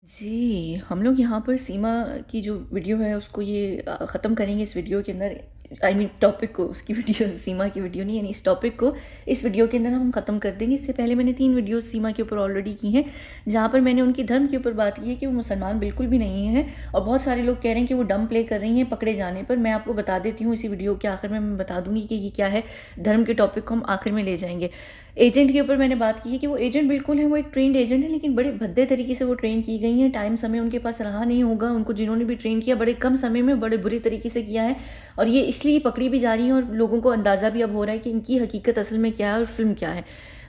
जी, हम लोग यहाँ पर सीमा की जो वीडियो है उसको ये ख़त्म करेंगे इस वीडियो के अंदर। आई मीन टॉपिक को, उसकी वीडियो सीमा की वीडियो नहीं, यानी इस टॉपिक को इस वीडियो के अंदर हम ख़त्म कर देंगे। इससे पहले मैंने 3 वीडियोज़ सीमा के ऊपर ऑलरेडी की हैं, जहाँ पर मैंने उनकी धर्म के ऊपर बात की है कि वो मुसलमान बिल्कुल भी नहीं है। और बहुत सारे लोग कह रहे हैं कि वो डम प्ले कर रही हैं पकड़े जाने पर। मैं आपको बता देती हूँ, इसी वीडियो के आखिर में मैं बता दूँगी कि ये क्या है। धर्म के टॉपिक को हम आखिर में ले जाएंगे। एजेंट के ऊपर मैंने बात की है कि वो एजेंट बिल्कुल है, वो एक ट्रेंड एजेंट है, लेकिन बड़े भद्दे तरीके से वो ट्रेन की गई हैं। टाइम समय उनके पास रहा नहीं होगा, उनको जिन्होंने भी ट्रेन किया बड़े कम समय में बड़े बुरे तरीके से किया है। और ये इसलिए पकड़ी भी जा रही हैं और लोगों को अंदाज़ा भी अब हो रहा है कि इनकी हकीकत असल में क्या है और फिल्म क्या है।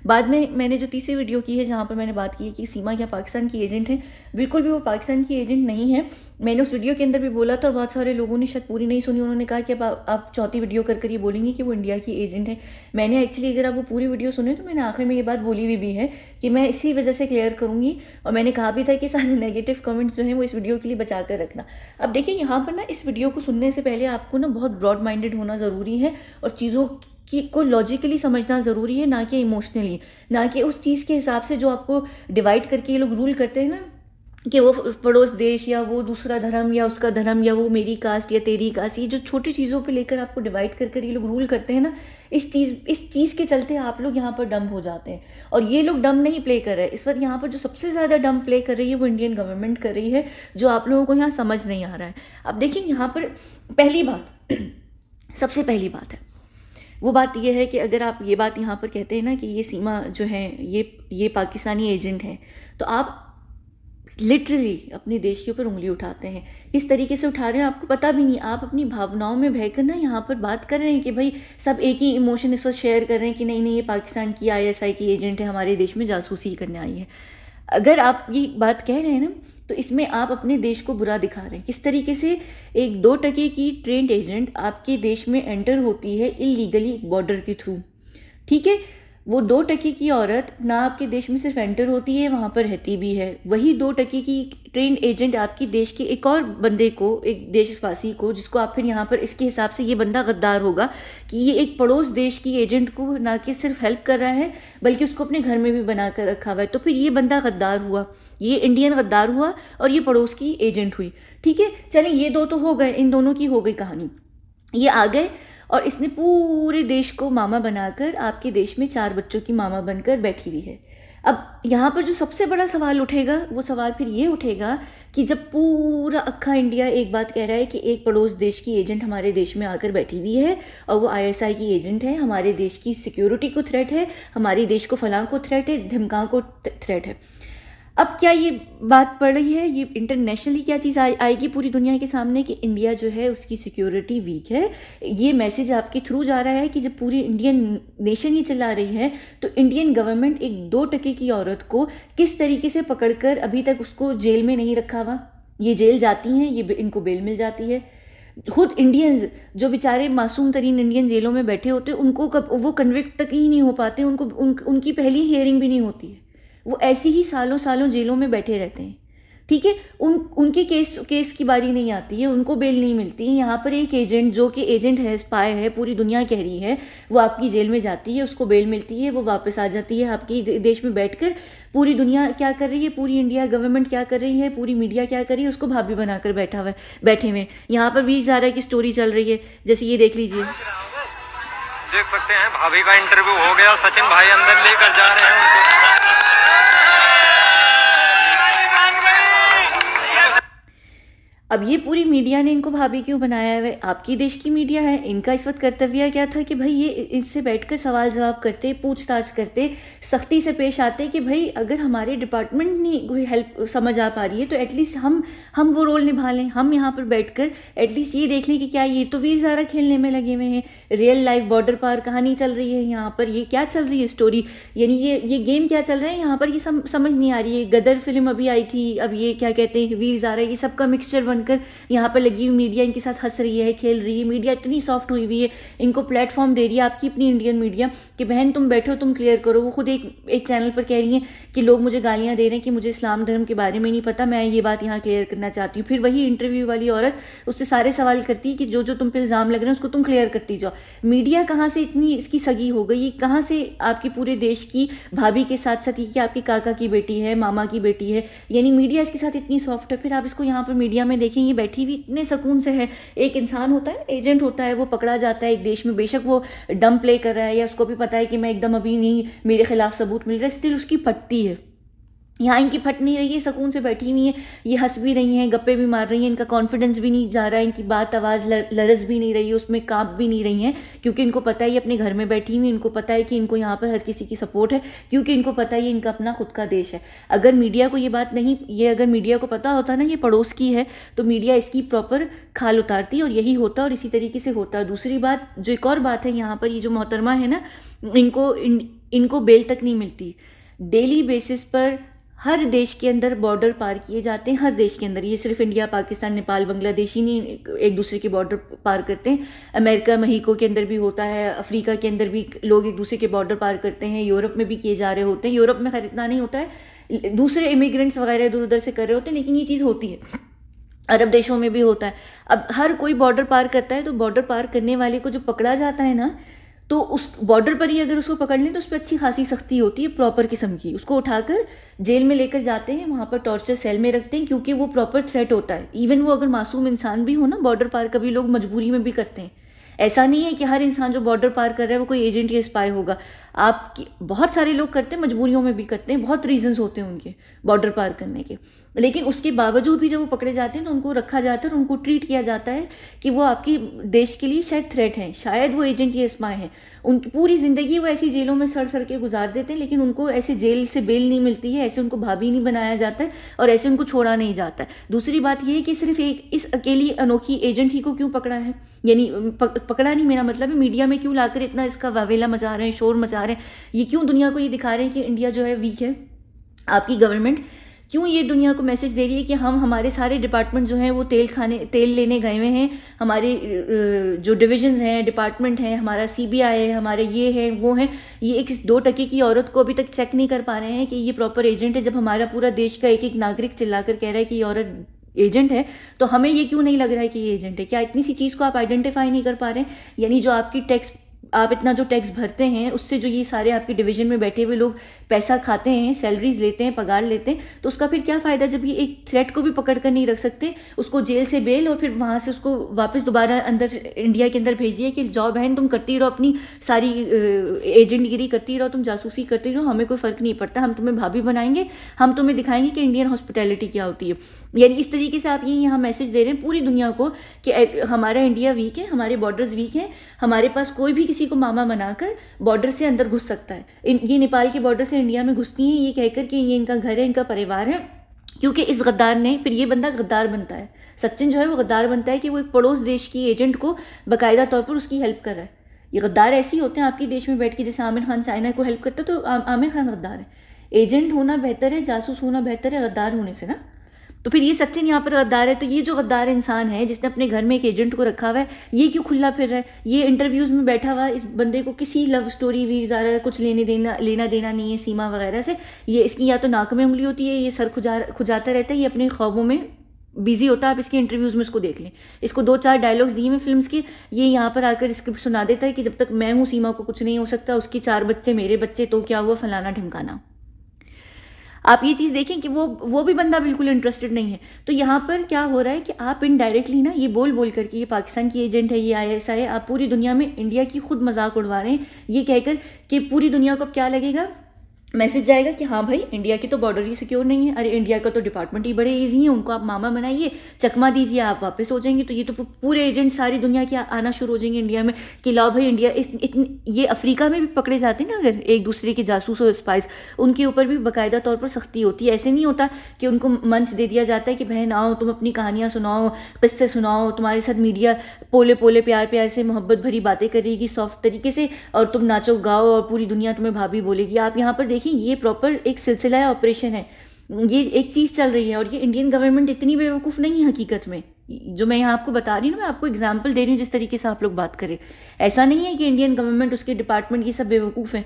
बाद में मैंने जो तीसरी वीडियो की है जहाँ पर मैंने बात की है कि सीमा क्या पाकिस्तान की एजेंट है, बिल्कुल भी वो पाकिस्तान की एजेंट नहीं है। मैंने उस वीडियो के अंदर भी बोला था और बहुत सारे लोगों ने शायद पूरी नहीं सुनी। उन्होंने कहा कि अब आप चौथी वीडियो कर ये बोलेंगे कि वो इंडिया की एजेंट है। मैंने एक्चुअली, अगर आप वो पूरी वीडियो सुने तो मैंने आखिर में ये बात बोली भी है कि मैं इसी वजह से क्लियर करूँगी। और मैंने कहा भी था कि सारे नेगेटिव कमेंट्स जो हैं वो इस वीडियो के लिए बचा कर रखना। अब देखिए, यहाँ पर ना इस वीडियो को सुनने से पहले आपको ना बहुत ब्रॉड माइंडेड होना ज़रूरी है और चीज़ों कि को लॉजिकली समझना ज़रूरी है, ना कि इमोशनली, ना कि उस चीज़ के हिसाब से जो आपको डिवाइड करके ये लोग रूल करते हैं ना, कि वो पड़ोस देश या वो दूसरा धर्म या उसका धर्म या वो मेरी कास्ट या तेरी कास्ट, ये जो छोटी चीज़ों पे लेकर आपको डिवाइड कर ये लोग रूल करते हैं ना, इस चीज़ के चलते आप लोग यहाँ पर डम हो जाते हैं। और ये लोग डम नहीं प्ले कर रहे हैं इस वक्त। यहाँ पर जो सबसे ज़्यादा डम प्ले कर रही है वो इंडियन गवर्नमेंट कर रही है, जो आप लोगों को यहाँ समझ नहीं आ रहा है। अब देखिए, यहाँ पर पहली बात सबसे पहली बात है, वो बात ये है कि अगर आप ये बात यहाँ पर कहते हैं ना कि ये सीमा जो है ये पाकिस्तानी एजेंट है, तो आप लिटरली अपने देश के ऊपर उंगली उठाते हैं। किस तरीके से उठा रहे हैं आपको पता भी नहीं। आप अपनी भावनाओं में बहकर ना यहाँ पर बात कर रहे हैं कि भाई सब एक ही इमोशन इस वक्त शेयर कर रहे हैं कि नहीं नहीं, ये पाकिस्तान की ISI की एजेंट है, हमारे देश में जासूसी करने आई है। अगर आप ये बात कह रहे हैं ना, तो इसमें आप अपने देश को बुरा दिखा रहे हैं। किस तरीके से एक 2 टके की ट्रेंड एजेंट आपके देश में एंटर होती है इलीगली बॉर्डर के थ्रू, ठीक है। वो 2 टके की औरत ना आपके देश में सिर्फ एंटर होती है, वहाँ पर रहती भी है। वही 2 टके की ट्रेंड एजेंट आपकी देश के एक और बंदे को, एक देशवासी को, जिसको आप फिर यहाँ पर इसके हिसाब से ये बंदा गद्दार होगा कि ये एक पड़ोस देश की एजेंट को ना कि सिर्फ हेल्प कर रहा है बल्कि उसको अपने घर में भी बना कर रखा हुआ है। तो फिर ये बंदा गद्दार हुआ, ये इंडियन गद्दार हुआ और ये पड़ोस की एजेंट हुई, ठीक है। चलें, ये 2 तो हो गए, इन दोनों की हो गई कहानी। ये आ गए और इसने पूरे देश को मामा बनाकर आपके देश में 4 बच्चों की मामा बनकर बैठी हुई है। अब यहाँ पर जो सबसे बड़ा सवाल उठेगा, वो सवाल फिर ये उठेगा कि जब पूरा अक्खा इंडिया एक बात कह रहा है कि एक पड़ोस देश की एजेंट हमारे देश में आकर बैठी हुई है और वो ISI की एजेंट है, हमारे देश की सिक्योरिटी को थ्रेट है, हमारे देश को फलां को थ्रेट है, धमकां को थ्रेट है। अब क्या ये बात पड़ रही है, ये इंटरनेशनली क्या चीज़ आएगी पूरी दुनिया के सामने कि इंडिया जो है उसकी सिक्योरिटी वीक है। ये मैसेज आपके थ्रू जा रहा है कि जब पूरी इंडियन नेशन ही चला रही है, तो इंडियन गवर्नमेंट एक 2 टके की औरत को किस तरीके से पकड़कर अभी तक उसको जेल में नहीं रखा हुआ। ये जेल जाती हैं, ये इनको बेल मिल जाती है। खुद इंडियंस जो बेचारे मासूम तरीन इंडियन जेलों में बैठे होते हैं, उनको कब वो कन्विक्ट तक ही नहीं हो पाते, उनको उनकी पहली हियरिंग भी नहीं होती है। वो ऐसे ही सालों सालों जेलों में बैठे रहते हैं, ठीक है। उनके केस की बारी नहीं आती है, उनको बेल नहीं मिलती है। यहाँ पर एक एजेंट जो कि एजेंट है, स्पाई है, पूरी दुनिया कह रही है, वो आपकी जेल में जाती है, उसको बेल मिलती है, वो वापस आ जाती है आपकी देश में बैठकर। पूरी दुनिया क्या कर रही है, पूरी इंडिया गवर्नमेंट क्या कर रही है, पूरी मीडिया क्या कर रही है, उसको भाभी बनाकर बैठे हुए। यहाँ पर वीर ज़ारा की स्टोरी चल रही है, जैसे ये देख लीजिए। देख सकते हैं भाभी का इंटरव्यू हो गया, सचिन भाई अंदर लेकर जा रहे हैं उनको। अब ये पूरी मीडिया ने इनको भाभी क्यों बनाया है? आपकी देश की मीडिया है, इनका इस वक्त कर्तव्य क्या था कि भाई ये इससे बैठकर सवाल जवाब करते, पूछताछ करते, सख्ती से पेश आते कि भाई अगर हमारे डिपार्टमेंट नहीं कोई हेल्प समझ आ पा रही है तो एटलीस्ट हम वो रोल निभा लें। हम यहाँ पर बैठकर एटलीस्ट ये देख लें कि क्या ये तो वीर ज़ारा खेलने में लगे हुए हैं, रियल लाइफ बॉर्डर पार कहानी चल रही है यहाँ पर, ये क्या चल रही है स्टोरी, यानी ये गेम क्या चल रहा है यहाँ पर, ये समझ नहीं आ रही है। गदर फिल्म अभी आई थी, अब ये क्या कहते हैं वीर ज़ारा, ये सबका मिक्सचर बनकर यहाँ पर लगी हुई, मीडिया इनके साथ हंस रही है, खेल रही है, मीडिया इतनी सॉफ्ट हुई हुई है, इनको प्लेटफॉर्म दे रही है आपकी अपनी इंडियन मीडिया कि बहन तुम बैठो, तुम क्लियर करो। वो खुद एक चैनल पर कह रही हैं कि लोग मुझे गालियाँ दे रहे हैं कि मुझे इस्लाम धर्म के बारे में नहीं पता, मैं ये बात यहाँ क्लियर करना चाहती हूँ। फिर वही इंटरव्यू वाली औरत उससे सारे सवाल करती है कि जो जो तुम पे इल्ज़ाम लग रहे हैं उसको तुम क्लियर करती जाओ। मीडिया कहाँ से इतनी इसकी सगी हो गई, कहाँ से आपकी पूरे देश की भाभी के साथ साथ ये कि आपके काका की बेटी है, मामा की बेटी है, यानी मीडिया इसके साथ इतनी सॉफ्ट है। फिर आप इसको यहाँ पर मीडिया में देखें, ये बैठी हुई इतने सुकून से है। एक इंसान होता है, एजेंट होता है, वो पकड़ा जाता है एक देश में, बेशक वो डम प्ले कर रहा है या उसको भी पता है कि मैं एकदम अभी नहीं, मेरे खिलाफ सबूत मिल रहा है, स्टिल उसकी फटती है। यहाँ इनकी फट नहीं रही है, सुकून से बैठी हुई हैं, ये हंस भी रही हैं, गप्पे भी मार रही हैं, इनका कॉन्फिडेंस भी नहीं जा रहा है, इनकी बात आवाज़ लरस भी नहीं रही है, उसमें कांप भी नहीं रही हैं, क्योंकि इनको पता है ये अपने घर में बैठी हुई, इनको पता है कि इनको यहाँ पर हर किसी की सपोर्ट है, क्योंकि इनको पता है ये इनका अपना खुद का देश है। अगर मीडिया को ये बात नहीं, ये अगर मीडिया को पता होता ना ये पड़ोस की है, तो मीडिया इसकी प्रॉपर खाल उतारती और यही होता और इसी तरीके से होता। दूसरी बात, जो एक और बात है यहाँ पर, ये जो मोहतरमा है ना, इनको बेल तक नहीं मिलती। डेली बेसिस पर हर देश के अंदर बॉर्डर पार किए जाते हैं, हर देश के अंदर, ये सिर्फ इंडिया, पाकिस्तान, नेपाल, बांग्लादेश ही नहीं एक दूसरे के बॉर्डर पार करते हैं। अमेरिका, मेक्सिको के अंदर भी होता है, अफ्रीका के अंदर भी लोग एक दूसरे के बॉर्डर पार करते हैं, यूरोप में भी किए जा रहे होते हैं। यूरोप में खैर इतना नहीं होता है, दूसरे इमिग्रेंट्स वगैरह इधर उधर से कर रहे होते हैं, लेकिन ये चीज़ होती है। अरब देशों में भी होता है। अब हर कोई बॉर्डर पार करता है, तो बॉर्डर पार करने वाले को जो पकड़ा जाता है ना, तो उस बॉर्डर पर ही अगर उसको पकड़ लें तो उस पर अच्छी खासी सख्ती होती है, प्रॉपर किस्म की। उसको उठाकर जेल में लेकर जाते हैं, वहाँ पर टॉर्चर सेल में रखते हैं, क्योंकि वो प्रॉपर थ्रेट होता है। इवन वो अगर मासूम इंसान भी हो ना, बॉर्डर पार कभी लोग मजबूरी में भी करते हैं। ऐसा नहीं है कि हर इंसान जो बॉर्डर पार कर रहा है वो कोई एजेंट या स्पाई होगा। आपकी बहुत सारे लोग करते हैं, मजबूरियों में भी करते हैं, बहुत रीजंस होते हैं उनके बॉर्डर पार करने के। लेकिन उसके बावजूद भी जब वो पकड़े जाते हैं तो उनको रखा जाता है और उनको ट्रीट किया जाता है कि वो आपकी देश के लिए शायद थ्रेट हैं, शायद वो एजेंट या स्पाई हैं। उनकी पूरी ज़िंदगी वो ऐसी जेलों में सड़ सड़ के गुजार देते हैं, लेकिन उनको ऐसे जेल से बेल नहीं मिलती है, ऐसे उनको भाभी नहीं बनाया जाता है और ऐसे उनको छोड़ा नहीं जाता है। दूसरी बात ये है कि सिर्फ एक इस अकेली अनोखी एजेंट ही को क्यों पकड़ा है, यानी पकड़ा नहीं, मेरा मतलब है मीडिया में क्यों लाकर इतना इसका वावेला मचा रहे हैं, शोर मचा रहे हैं, ये क्यों दुनिया को ये दिखा रहे हैं कि इंडिया जो है वीक है। आपकी गवर्नमेंट क्यों ये दुनिया को मैसेज दे रही है कि हम हमारे सारे डिपार्टमेंट जो हैं वो तेल लेने गए हुए हैं, हमारे जो डिविजन्स हैं, डिपार्टमेंट हैं, हमारा सीबीआई है, हमारे ये है वो हैं, ये एक 2% की औरत को अभी तक चेक नहीं कर पा रहे हैं कि ये प्रॉपर एजेंट है। जब हमारा पूरा देश का एक एक नागरिक चिल्लाकर कह रहा है कि ये औरत एजेंट है, तो हमें ये क्यों नहीं लग रहा है कि ये एजेंट है? क्या इतनी सी चीज़ को आप आइडेंटिफाई नहीं कर पा रहे हैं? यानी जो आपकी टैक्स, आप इतना जो टैक्स भरते हैं उससे जो ये सारे आपके डिवीजन में बैठे हुए लोग पैसा खाते हैं, सैलरीज लेते हैं, पगार लेते हैं, तो उसका फिर क्या फ़ायदा जब ये एक थ्रेट को भी पकड़ कर नहीं रख सकते, उसको जेल से बेल और फिर वहाँ से उसको वापस दोबारा अंदर इंडिया के अंदर भेज दिया कि जाओ बहन तुम करती रहो अपनी सारी एजेंटगिरी करती रहो, तुम जासूसी करती रहो, हमें कोई फ़र्क नहीं पड़ता, हम तुम्हें भाभी बनाएंगे, हम तुम्हें दिखाएंगे कि इंडियन हॉस्पिटैलिटी क्या होती है। यानी इस तरीके से आप ये यहाँ मैसेज दे रहे हैं पूरी दुनिया को कि हमारा इंडिया वीक है, हमारे बॉर्डर्स वीक हैं, हमारे पास कोई भी किसी को मामा बनाकर बॉर्डर से अंदर घुस सकता है। ये नेपाल के बॉर्डर से इंडिया में घुसती हैं ये कहकर कि ये इनका घर है, इनका परिवार है, क्योंकि इस गद्दार ने, फिर ये बंदा गद्दार बनता है, सचिन जो है वो गद्दार बनता है कि वो एक पड़ोस देश की एजेंट को बाकायदा तौर पर उसकी हेल्प कर रहा है। ये गद्दार ऐसे ही होते हैं आपके देश में बैठ के, जैसे आमिर खान चाइना को हेल्प करता है, तो आमिर खान गद्दार है। एजेंट होना बेहतर है, जासूस होना बेहतर है गद्दार होने से ना। तो फिर ये सचिन यहाँ पर गद्दार है, तो ये जो गद्दार इंसान है जिसने अपने घर में एक एजेंट को रखा हुआ है, ये क्यों खुला फिर रहा है? ये इंटरव्यूज़ में बैठा हुआ, इस बंदे को किसी लव स्टोरी वीज़ा कुछ लेना देना नहीं है सीमा वगैरह से। ये इसकी या तो नाक में उंगली होती है, ये सर खुजाता रहता है, ये अपने ख्वाबों में बिजी होता है। आप इसके इंटरव्यूज़ में इसको देख लें, इसको 2-4 डायलॉग्स दिए हैं फिल्म्स के, ये यहाँ पर आकर स्क्रिप्ट सुना देता है कि जब तक मैं हूँ सीमा को कुछ नहीं हो सकता, उसकी 4 बच्चे मेरे बच्चे, तो क्या हुआ, फलाना ढिमकाना। आप ये चीज़ देखें कि वो भी बंदा बिल्कुल इंटरेस्टेड नहीं है। तो यहाँ पर क्या हो रहा है कि आप इनडायरेक्टली ना ये बोल करके ये पाकिस्तान की एजेंट है, ये ISI है, आप पूरी दुनिया में इंडिया की खुद मजाक उड़वा रहे हैं, ये कहकर कि पूरी दुनिया को अब क्या लगेगा, मैसेज जाएगा कि हाँ भाई इंडिया की तो बॉर्डर ही सिक्योर नहीं है, अरे इंडिया का तो डिपार्टमेंट ही बड़े इजी हैं, उनको आप मामा बनाइए, चकमा दीजिए, आप वापस हो जाएंगे। तो ये तो पूरे एजेंट सारी दुनिया के आना शुरू हो जाएंगे इंडिया में कि लाओ भाई इंडिया ये अफ्रीका में भी पकड़े जाते हैं ना, अगर एक दूसरे के जासूस और स्पाइस, उनके ऊपर भी बाकायदा तौर पर सख्ती होती है। ऐसे नहीं होता कि उनको मंच दे दिया जाता है कि बहन आओ तुम अपनी कहानियाँ सुनाओ, किस्से सुनाओ, तुम्हारे साथ मीडिया पोले पोले प्यार प्यार से मोहब्बत भरी बातें करेगी सॉफ्ट तरीके से, और तुम नाचो गाओ और पूरी दुनिया तुम्हें भाभी बोलेगी। आप यहाँ पर देखिए ये प्रॉपर एक सिलसिला ऑपरेशन है, ये एक चीज़ चल रही है, और ये इंडियन गवर्नमेंट इतनी बेवकूफ़ नहीं है हकीकत में। जो मैं यहाँ आपको बता रही हूँ ना, मैं आपको एग्जाम्पल दे रही हूँ जिस तरीके से आप लोग बात करें। ऐसा नहीं है कि इंडियन गवर्नमेंट, उसके डिपार्टमेंट, ये सब बेवकूफ़ हैं।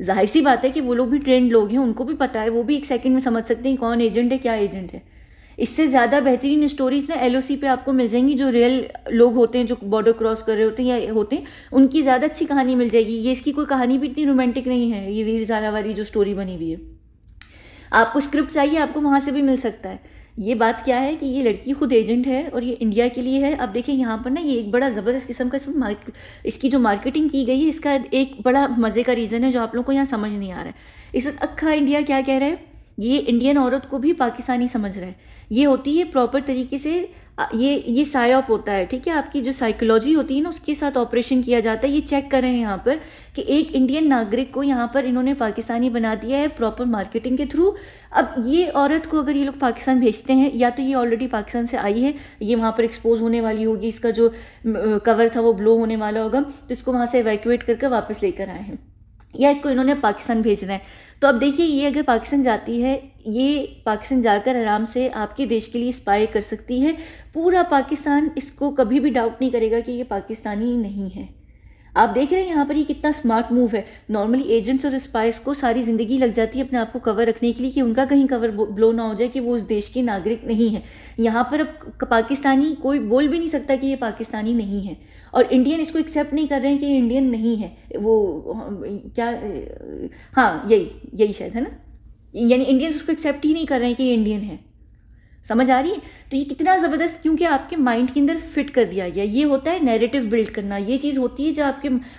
जाहिर सी बात है कि वो लोग भी ट्रेंड लोग हैं, उनको भी पता है, वो भी एक सेकंड में समझ सकते हैं कौन एजेंट है, क्या एजेंट है। इससे ज़्यादा बेहतरीन स्टोरीज ना LOC पे आपको मिल जाएंगी, जो रियल लोग होते हैं, जो बॉर्डर क्रॉस कर रहे होते हैं या होते हैं, उनकी ज़्यादा अच्छी कहानी मिल जाएगी। ये इसकी कोई कहानी भी इतनी रोमांटिक नहीं है, ये वीर ज़ारा वाली जो स्टोरी बनी हुई है। आपको स्क्रिप्ट चाहिए, आपको वहाँ से भी मिल सकता है। ये बात क्या है कि ये लड़की खुद एजेंट है और ये इंडिया के लिए है। अब देखिए यहाँ पर ना, ये एक बड़ा ज़बरदस्त किस्म का इसकी जो मार्केटिंग की गई है, इसका एक बड़ा मज़े का रीज़न है जो आप लोग को यहाँ समझ नहीं आ रहा है। इस वक्त अक्खा इंडिया क्या कह रहा है, ये इंडियन औरत को भी पाकिस्तानी समझ रहा है। ये होती है प्रॉपर तरीके से, ये सायऑप होता है, ठीक है। आपकी जो साइकोलॉजी होती है ना, उसके साथ ऑपरेशन किया जाता है। ये चेक कर रहे हैं यहाँ पर कि एक इंडियन नागरिक को यहाँ पर इन्होंने पाकिस्तानी बना दिया है प्रॉपर मार्केटिंग के थ्रू। अब ये औरत को अगर ये लोग पाकिस्तान भेजते हैं, या तो ये ऑलरेडी पाकिस्तान से आई है, ये वहाँ पर एक्सपोज होने वाली होगी, इसका जो कवर था वो ब्लो होने वाला होगा, तो इसको वहाँ से एवैक्यूएट करके वापस लेकर आए हैं, या इसको इन्होंने पाकिस्तान भेजना है। तो अब देखिए, ये अगर पाकिस्तान जाती है, ये पाकिस्तान जाकर आराम से आपके देश के लिए स्पाई कर सकती है। पूरा पाकिस्तान इसको कभी भी डाउट नहीं करेगा कि ये पाकिस्तानी नहीं है। आप देख रहे हैं यहाँ पर ये कितना स्मार्ट मूव है। नॉर्मली एजेंट्स और स्पाइस को सारी ज़िंदगी लग जाती है अपने आप को कवर रखने के लिए कि उनका कहीं कवर ब्लो ना हो जाए कि वो उस देश के नागरिक नहीं है। यहाँ पर अब पाकिस्तानी कोई बोल भी नहीं सकता कि ये पाकिस्तानी नहीं है, और इंडियन इसको एक्सेप्ट नहीं कर रहे हैं कि ये इंडियन नहीं है। वो क्या, हाँ यही शायद है ना, यानी इंडियंस उसको एक्सेप्ट ही नहीं कर रहे हैं कि ये इंडियन है। समझ आ रही है? तो ये कितना ज़बरदस्त, क्योंकि आपके माइंड के अंदर फिट कर दिया गया। ये होता है नैरेटिव बिल्ड करना। ये चीज़ होती है जो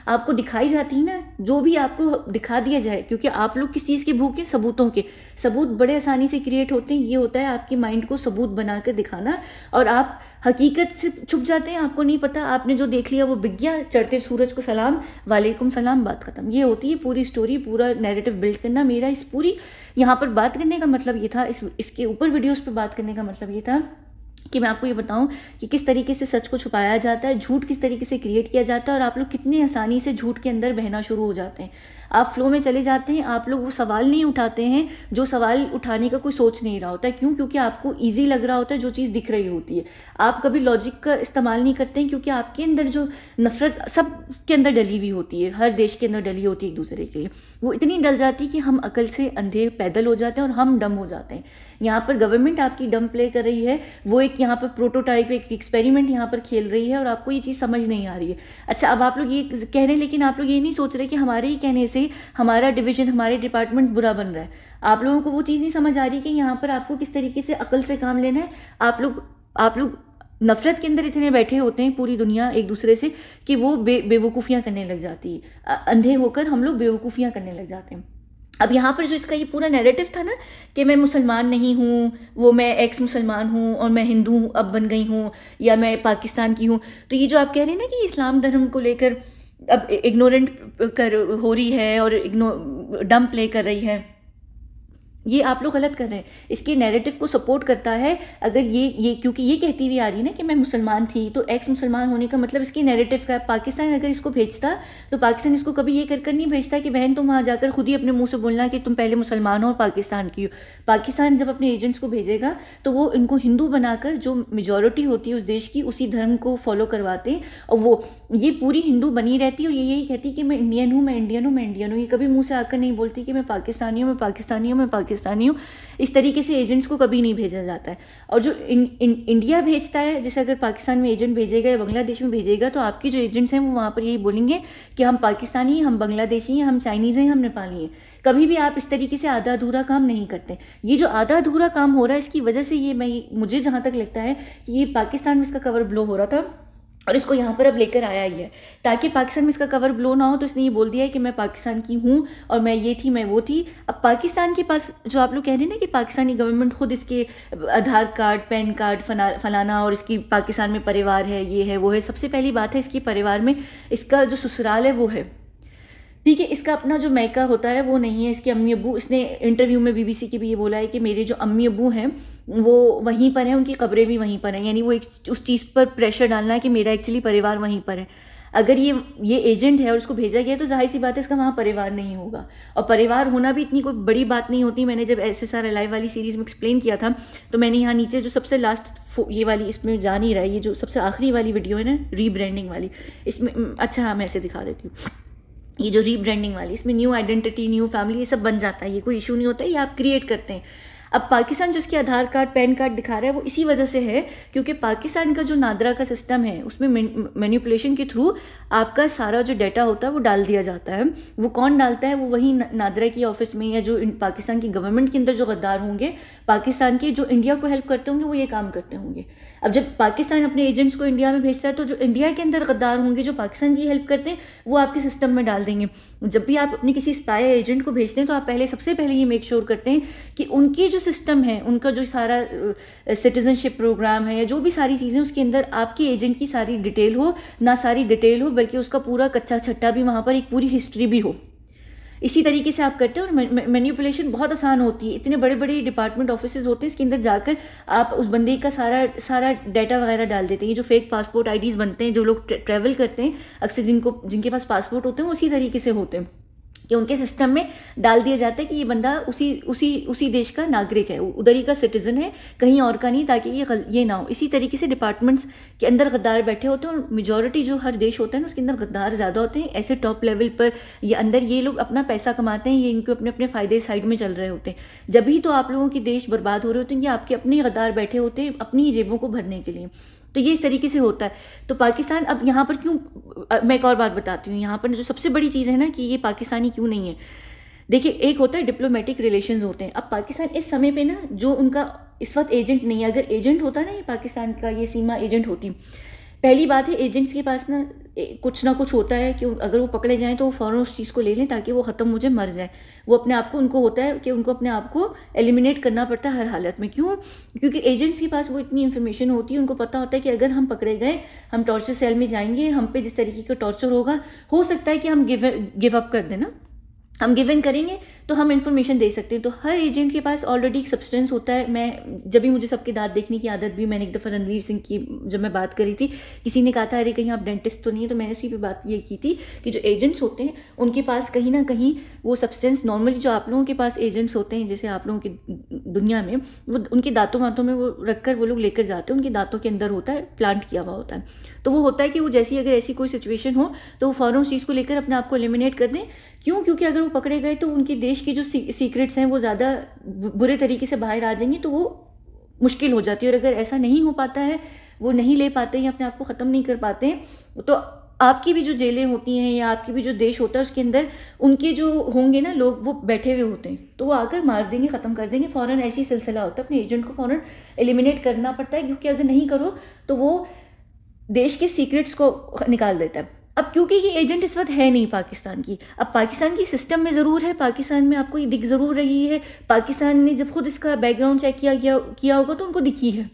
आपको दिखाई जाती है ना, जो भी आपको दिखा दिया जाए, क्योंकि आप लोग किस चीज़ के भूखे, सबूतों के। सबूत बड़े आसानी से क्रिएट होते हैं। ये होता है आपके माइंड को सबूत बना कर दिखाना, और आप हकीकत से छुप जाते हैं। आपको नहीं पता, आपने जो देख लिया वो बिक गया। चढ़ते सूरज को सलाम, वालेकुम सलाम, बात ख़त्म। ये होती है पूरी स्टोरी, पूरा नैरेटिव बिल्ड करना। मेरा इस पूरी यहाँ पर बात करने का मतलब ये था, इसके ऊपर वीडियोस पे बात करने का मतलब ये था कि मैं आपको ये बताऊं कि किस तरीके से सच को छुपाया जाता है, झूठ किस तरीके से क्रिएट किया जाता है, और आप लोग कितनी आसानी से झूठ के अंदर बहना शुरू हो जाते हैं। आप फ्लो में चले जाते हैं, आप लोग वो सवाल नहीं उठाते हैं जो सवाल उठाने का कोई सोच नहीं रहा होता है। क्यों? क्योंकि आपको ईजी लग रहा होता है जो चीज़ दिख रही होती है। आप कभी लॉजिक का इस्तेमाल नहीं करते हैं, क्योंकि आपके अंदर जो नफरत सब के अंदर डली हुई होती है, हर देश के अंदर डली होती है एक दूसरे के लिए, वो इतनी डल जाती है कि हम अकल से अंधे पैदल हो जाते हैं और हम डम हो जाते हैं। यहाँ पर गवर्नमेंट आपकी डम प्ले कर रही है, वो एक यहाँ पर प्रोटोटाइप, एक एक्सपेरिमेंट यहाँ पर खेल रही है, और आपको ये चीज़ समझ नहीं आ रही है। अच्छा, अब आप लोग ये कह रहे हैं, लेकिन आप लोग ये नहीं सोच रहे कि हमारे ही कहने से हमारा डिवीजन, हमारे डिपार्टमेंट बुरा बन रहा है। आप लोगों को वो चीज़ नहीं समझ आ रही कि यहाँ पर आपको किस तरीके से अकल से काम लेना है। आप लोग नफरत के अंदर इतने बैठे होते हैं, पूरी दुनिया एक दूसरे से, कि वो बेवकूफ़ियाँ करने लग जाती है। अंधे होकर हम लोग बेवकूफ़ियाँ करने लग जाते हैं। अब यहाँ पर जो इसका ये पूरा नैरेटिव था ना कि मैं मुसलमान नहीं हूँ, वो मैं एक्स मुसलमान हूँ, और मैं हिंदू अब बन गई हूँ, या मैं पाकिस्तान की हूँ, तो ये जो आप कह रहे हैं ना कि इस्लाम धर्म को लेकर अब इग्नोरेंट हो रही है और डम प्ले कर रही है, ये आप लोग गलत कर रहे हैं। इसके नैरेटिव को सपोर्ट करता है अगर ये क्योंकि ये कहती हुई आ रही है ना कि मैं मुसलमान थी, तो एक्स मुसलमान होने का मतलब इसकी नैरेटिव का। पाकिस्तान अगर इसको भेजता तो पाकिस्तान इसको कभी ये कर नहीं भेजता कि बहन तुम वहाँ जाकर खुद ही अपने मुंह से बोलना कि तुम पहले मुसलमान हो और पाकिस्तान की हो। पाकिस्तान जब अपने एजेंट्स को भेजेगा तो वो इनको हिंदू बनाकर, जो मेजॉरिटी होती है उस देश की, उसी धर्म को फॉलो करवाते हैं, और वो ये पूरी हिंदू बनी रहती है और ये यही कहती है कि मैं इंडियन हूँ, मैं इंडियन हूँ, मैं इंडियन हूँ। ये कभी मुँह से आकर नहीं बोलती कि मैं पाकिस्तानी हूँ, मैं पाकिस्तानी हूँ, मैं पाकिस्तानी हूँ। इस तरीके से एजेंट्स को कभी नहीं भेजा जाता है। और जो इंडिया भेजता है, जैसे अगर पाकिस्तान में एजेंट भेजेगा या बांग्लादेश में भेजेगा, तो आपकी जो एजेंट्स हैं वो वहाँ पर यही बोलेंगे कि हम पाकिस्तानी हैं, हम बांग्लादेशी हैं, हम चाइनीज़ हैं, हम नेपाली हैं। कभी भी आप इस तरीके से आधा अधूरा काम नहीं करते। ये जो आधा अधूरा काम हो रहा है, इसकी वजह से मुझे जहाँ तक लगता है कि ये पाकिस्तान में इसका कवर ब्लो हो रहा था और इसको यहाँ पर अब लेकर आया ही है, ताकि पाकिस्तान में इसका कवर ब्लो ना हो। तो इसने ये बोल दिया है कि मैं पाकिस्तान की हूँ और मैं ये थी, मैं वो थी। अब पाकिस्तान के पास, जो आप लोग कह रहे हैं ना कि पाकिस्तानी गवर्नमेंट खुद इसके आधार कार्ड, पैन कार्ड, फलाना, और इसकी पाकिस्तान में परिवार है, ये है, वो है। सबसे पहली बात है, इसकी परिवार में इसका जो ससुराल है वो है, ठीक है। इसका अपना जो मैका होता है वो नहीं है। इसके अम्मी अब्बू, इसने इंटरव्यू में BBC की भी ये बोला है कि मेरे जो अम्मी अब्बू हैं वो वहीं पर हैं, उनकी कब्रें भी वहीं पर हैं। यानी वो एक उस चीज़ पर प्रेशर डालना है कि मेरा एक्चुअली परिवार वहीं पर है। अगर ये एजेंट है और उसको भेजा गया तो जाहिर सी बात है इसका वहाँ परिवार नहीं होगा, और परिवार होना भी इतनी कोई बड़ी बात नहीं होती। मैंने जब SSR लाइव वाली सीरीज़ में एक्सप्लेन किया था तो मैंने यहाँ नीचे जो सबसे लास्ट ये वाली, इसमें जा नहीं रहा है, ये जो सबसे आखिरी वाली वीडियो है ना रीब्रांडिंग वाली, इसमें अच्छा हाँ मैं ऐसे दिखा देती हूँ, ये जो रीब्रांडिंग वाली, इसमें न्यू आइडेंटिटी, न्यू फैमिली, ये सब बन जाता है, ये कोई इशू नहीं होता है, ये आप क्रिएट करते हैं। अब पाकिस्तान जो उसके आधार कार्ड पैन कार्ड दिखा रहा है वो इसी वजह से है क्योंकि पाकिस्तान का जो नादरा का सिस्टम है उसमें मैनिपुलेशन के थ्रू आपका सारा जो डाटा होता है वो डाल दिया जाता है। वो कौन डालता है? वो वही नादरा की ऑफिस में या जो पाकिस्तान की गवर्नमेंट के अंदर जो गद्दार होंगे, पाकिस्तान के जो इंडिया को हेल्प करते होंगे, वो ये काम करते होंगे। अब जब पाकिस्तान अपने एजेंट्स को इंडिया में भेजता है तो जो इंडिया के अंदर गद्दार होंगे जो पाकिस्तान की हेल्प करते हैं वो आपके सिस्टम में डाल देंगे। जब भी आप अपने किसी स्पाई एजेंट को भेजते हैं तो आप सबसे पहले ये मेक श्योर करते हैं कि उनकी जो सिस्टम है, उनका जो सारा सिटीजनशिप प्रोग्राम है या जो भी सारी चीज़ें उसके अंदर आपके एजेंट की सारी डिटेल हो, ना सारी डिटेल हो बल्कि उसका पूरा कच्चा छट्टा भी वहाँ पर एक पूरी हिस्ट्री भी हो। इसी तरीके से आप करते हैं और मैनिपुलेशन बहुत आसान होती है। इतने बड़े बड़े डिपार्टमेंट ऑफिसेज होते हैं, इसके अंदर जाकर आप उस बंदे का सारा डाटा वगैरह डाल देते हैं। ये जो फेक पासपोर्ट आईडीज़ बनते हैं, जो लोग ट्रैवल करते हैं अक्सर जिनके पास पासपोर्ट होते हैं वो उसी तरीके से होते हैं कि उनके सिस्टम में डाल दिया जाता है कि ये बंदा उसी देश का नागरिक है, उधर ही का सिटीजन है, कहीं और का नहीं, ताकि ये ना हो। इसी तरीके से डिपार्टमेंट्स के अंदर गद्दार बैठे होते हैं और मेजॉरिटी जो हर देश होता है ना उसके अंदर गद्दार ज़्यादा होते हैं। ऐसे टॉप लेवल पर ये अंदर ये लोग अपना पैसा कमाते हैं, ये इनके अपने फ़ायदे साइड में चल रहे होते हैं। जब ही तो आप लोगों के देश बर्बाद हो रहे होते हैं, ये आपके अपने गद्दार बैठे होते हैं अपनी जेबों को भरने के लिए। तो ये इस तरीके से होता है। तो पाकिस्तान अब यहाँ पर क्यों, मैं एक और बात बताती हूँ, यहाँ पर जो सबसे बड़ी चीज़ है ना कि ये पाकिस्तानी क्यों नहीं है। देखिए, एक होता है डिप्लोमेटिक रिलेशंस होते हैं। अब पाकिस्तान इस समय पे ना जो उनका इस वक्त एजेंट नहीं है, अगर एजेंट होता ना ये पाकिस्तान का, ये सीमा एजेंट होती, पहली बात है एजेंट्स के पास ना कुछ होता है कि अगर वो पकड़े जाएं तो वो फ़ौरन उस चीज़ को ले लें ताकि वो ख़त्म हो जाए, मर जाए। वो अपने आप को, उनको होता है कि उनको अपने आप को एलिमिनेट करना पड़ता है हर हालत में। क्यों? क्योंकि एजेंट्स के पास वो इतनी इन्फॉर्मेशन होती है, उनको पता होता है कि अगर हम पकड़े गए, हम टॉर्चर सेल में जाएंगे, हम पे जिस तरीके का टॉर्चर होगा, हो सकता है कि हम गिव अप कर दें ना, हम गिव इन करेंगे तो हम इन्फॉर्मेशन दे सकते हैं। तो हर एजेंट के पास ऑलरेडी एक सब्सटेंस होता है। मैं जब भी मुझे सबके दांत देखने की आदत भी, मैंने एक दफ़ा रणवीर सिंह की जब मैं बात करी थी, किसी ने कहा था अरे कहीं आप डेंटिस्ट तो नहीं है, तो मैंने उसी पे बात ये की थी कि जो एजेंट्स होते हैं उनके पास कहीं ना कहीं वो सब्सटेंस, नॉर्मली जो आप लोगों के पास एजेंट्स होते हैं जैसे आप लोगों की दुनिया में, वो उनके दांतों वातों में वो रख कर वो लोग लेकर जाते हैं, उनके दांतों के अंदर होता है, प्लांट किया हुआ होता है। तो वो होता है कि वो जैसी अगर ऐसी कोई सिचुएशन हो तो वो फ़ौरन उस चीज़ को लेकर अपने आप को एलिमिनेट कर दें। क्यों? क्योंकि अगर वो पकड़े गए तो उनके देश के जो सीक्रेट्स हैं वो ज़्यादा बुरे तरीके से बाहर आ जाएंगी, तो वो मुश्किल हो जाती है। और अगर ऐसा नहीं हो पाता है, वो नहीं ले पाते हैं, अपने आप को ख़त्म नहीं कर पाते हैं, तो आपकी भी जो जेलें होती हैं या आपकी भी जो देश होता है उसके अंदर उनके जो होंगे ना लोग, वो बैठे हुए होते हैं, तो वो आकर मार देंगे, ख़त्म कर देंगे फ़ौरन। ऐसी सिलसिला होता है, अपने एजेंट को फ़ौरन एलिमिनेट करना पड़ता है, क्योंकि अगर नहीं करो तो वो देश के सीक्रेट्स को निकाल देता है। अब क्योंकि ये एजेंट इस वक्त है नहीं पाकिस्तान की, अब पाकिस्तान की सिस्टम में ज़रूर है, पाकिस्तान में आपको ये दिख ज़रूर रही है, पाकिस्तान ने जब खुद इसका बैकग्राउंड चेक किया होगा तो उनको दिखी है।